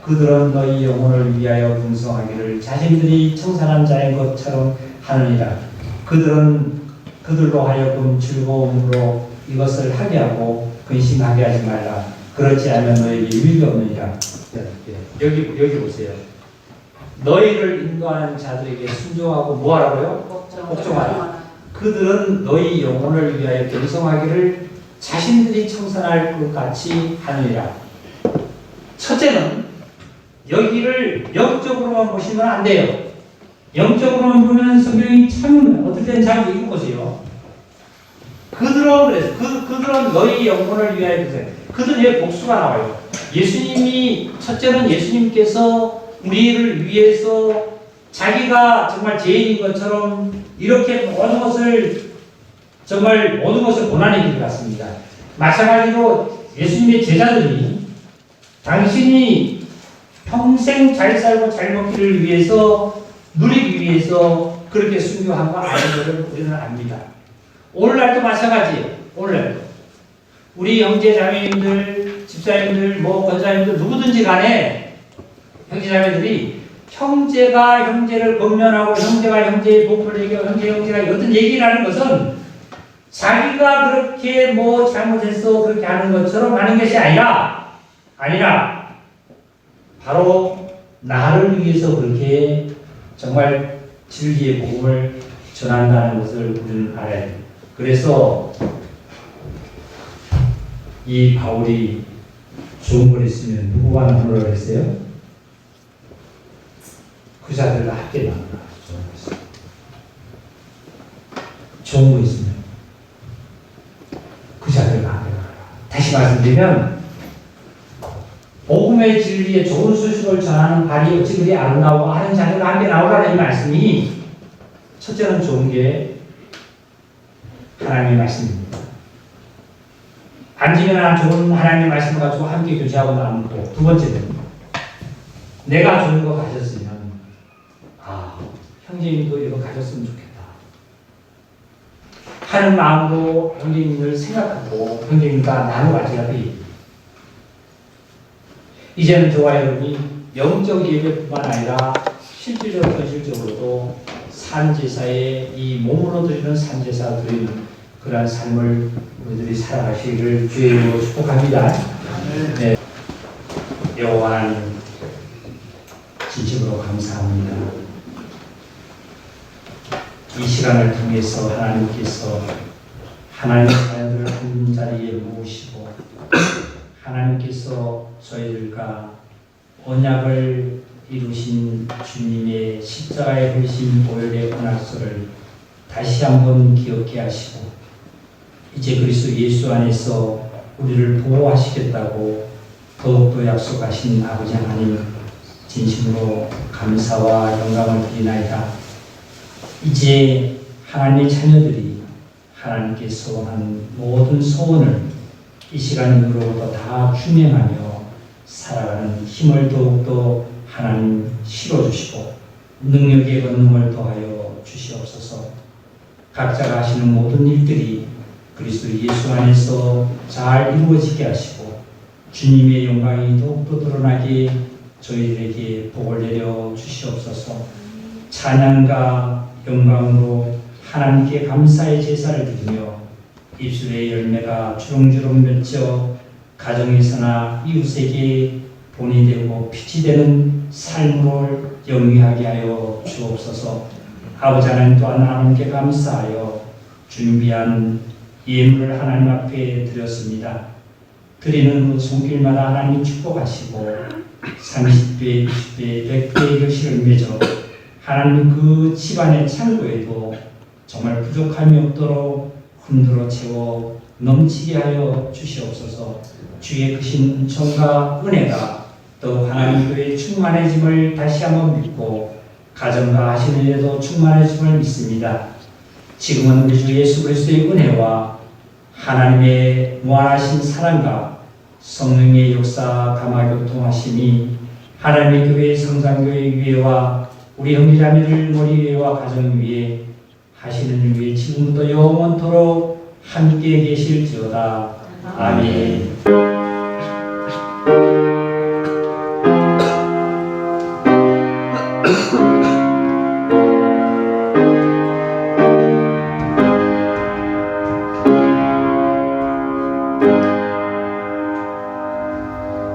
그들은 너희 영혼을 위하여 분성하기를 자신들이 청산한 자인 것처럼 하느니라. 그들로 하여금 즐거움으로 이것을 하게 하고 근심하게 하지 말라. 그렇지 않으면 너에게 유익이 없느니라. 여기 보세요. 너희를 인도하는 자들에게 순종하고 뭐하라고요? 복종하라. 그들은 너희 영혼을 위하여 견성하기를 자신들이 청산할 것 같이 하느니라. 첫째는 여기를 영적으로만 보시면 안 돼요. 영적으로만 보면 성경이 참 어떨 때는 잘 읽어보세요. 그들은 너희 영혼을 위하여 그세. 그들은 왜 복수가 나와요? 예수님이 첫째는 예수님께서 우리를 위해서 자기가 정말 죄인인 것처럼 이렇게 모든 것을 고난의 길 같습니다. 마찬가지로 예수님의 제자들이 당신이 평생 잘 살고 잘 먹기를 위해서 누리기 위해서 그렇게 순교한 거 아닌 것을 우리는 압니다. 오늘날도 마찬가지예요. 오늘날도 우리 형제 자매님들, 집사님들, 권사님들 누구든지 간에 형제 자매들이 형제가 형제를 권면하고 형제가 형제의 복을 얘기하고 형제가 어떤 얘기를 하는 것은 자기가 그렇게 잘못해서 그렇게 하는 것처럼 하는 것이 아니라 바로 나를 위해서 그렇게 정말 진리의 복음을 전한다는 것을 우리는 알아야 돼요. 그래서 이 바울이 좋은 걸 있으면 누구와 나누라고 했어요? 그 자들과 함께 나누라. 좋은 거 있으면 그 자들과 함께 나누라. 다시 말씀드리면 복음의 진리에 좋은 소식을 전하는 발이 어찌 그리 아름다워 하는 자들과 함께 나오라는 이 말씀이 첫째는 좋은 게 하나님의 말씀입니다. 앉으면 좋은 하나님의 말씀을 가지고 함께 교제하고 나누고, 두 번째는 내가 좋은 거 가졌으면 형제님도 이거 가졌으면 좋겠다 하는 마음으로 형제님을 생각하고 형제님과 나눠가져야 돼요. 이제는 저와 여러분이 영적 예배뿐만 아니라 실질적으로 현실적으로도 산제사에 이 몸으로 드리는 산제사 드리는 그러한 삶을 우리들이 살아가시기를 주의 이름으로 축복합니다. 네. 여호와 하나님 진심으로 감사합니다. 이 시간을 통해서 하나님께서 하나님의 자녀들을 한 자리에 모으시고 하나님께서 저희들과 언약을 이루신 주님의 십자가의 흘리신 보혈의 언약서를 다시 한번 기억해 하시고 이제 그리스도 예수 안에서 우리를 보호하시겠다고 더욱더 약속하신 아버지 하나님 진심으로 감사와 영광을 드리나이다. 이제 하나님의 자녀들이 하나님께 소원한 모든 소원을 이 시간으로부터 다 준행하며 살아가는 힘을 더욱더 하나님 실어주시고 능력의 권능을 더하여 주시옵소서. 각자가 하시는 모든 일들이 그리스도 예수 안에서 잘 이루어지게 하시고 주님의 영광이 더욱더 드러나게 저희들에게 복을 내려 주시옵소서. 찬양과 영광으로 하나님께 감사의 제사를 드리며 입술의 열매가 주렁주렁 맺혀 가정에서나 이웃에게 본이 되고 빛이 되는 삶을 영위하게 하여 주옵소서. 아버지 하나님 또한 하나님께 감사하여 준비한 예물을 하나님 앞에 드렸습니다. 드리는 그 손길마다 하나님 축복하시고 30배, 20배, 100배의 결실을 맺어 하나님 그 집안의 창고에도 정말 부족함이 없도록 흔들어 채워 넘치게 하여 주시옵소서. 주의 크신 은총과 은혜가 또 하나님 교회의 충만해짐을 다시 한번 믿고 가정과 하시는 일에도 충만해짐을 믿습니다. 지금은 우리 주 예수 그리스도의 은혜와 하나님의 무한하신 사랑과 성령의 역사 감화교통하심이 하나님의 교회 성산교회 위에와 우리 형제자매들 머리 위에와 가정 위에 하시는 일 위에 지금부터 영원토록 함께 계실지어다. 아멘.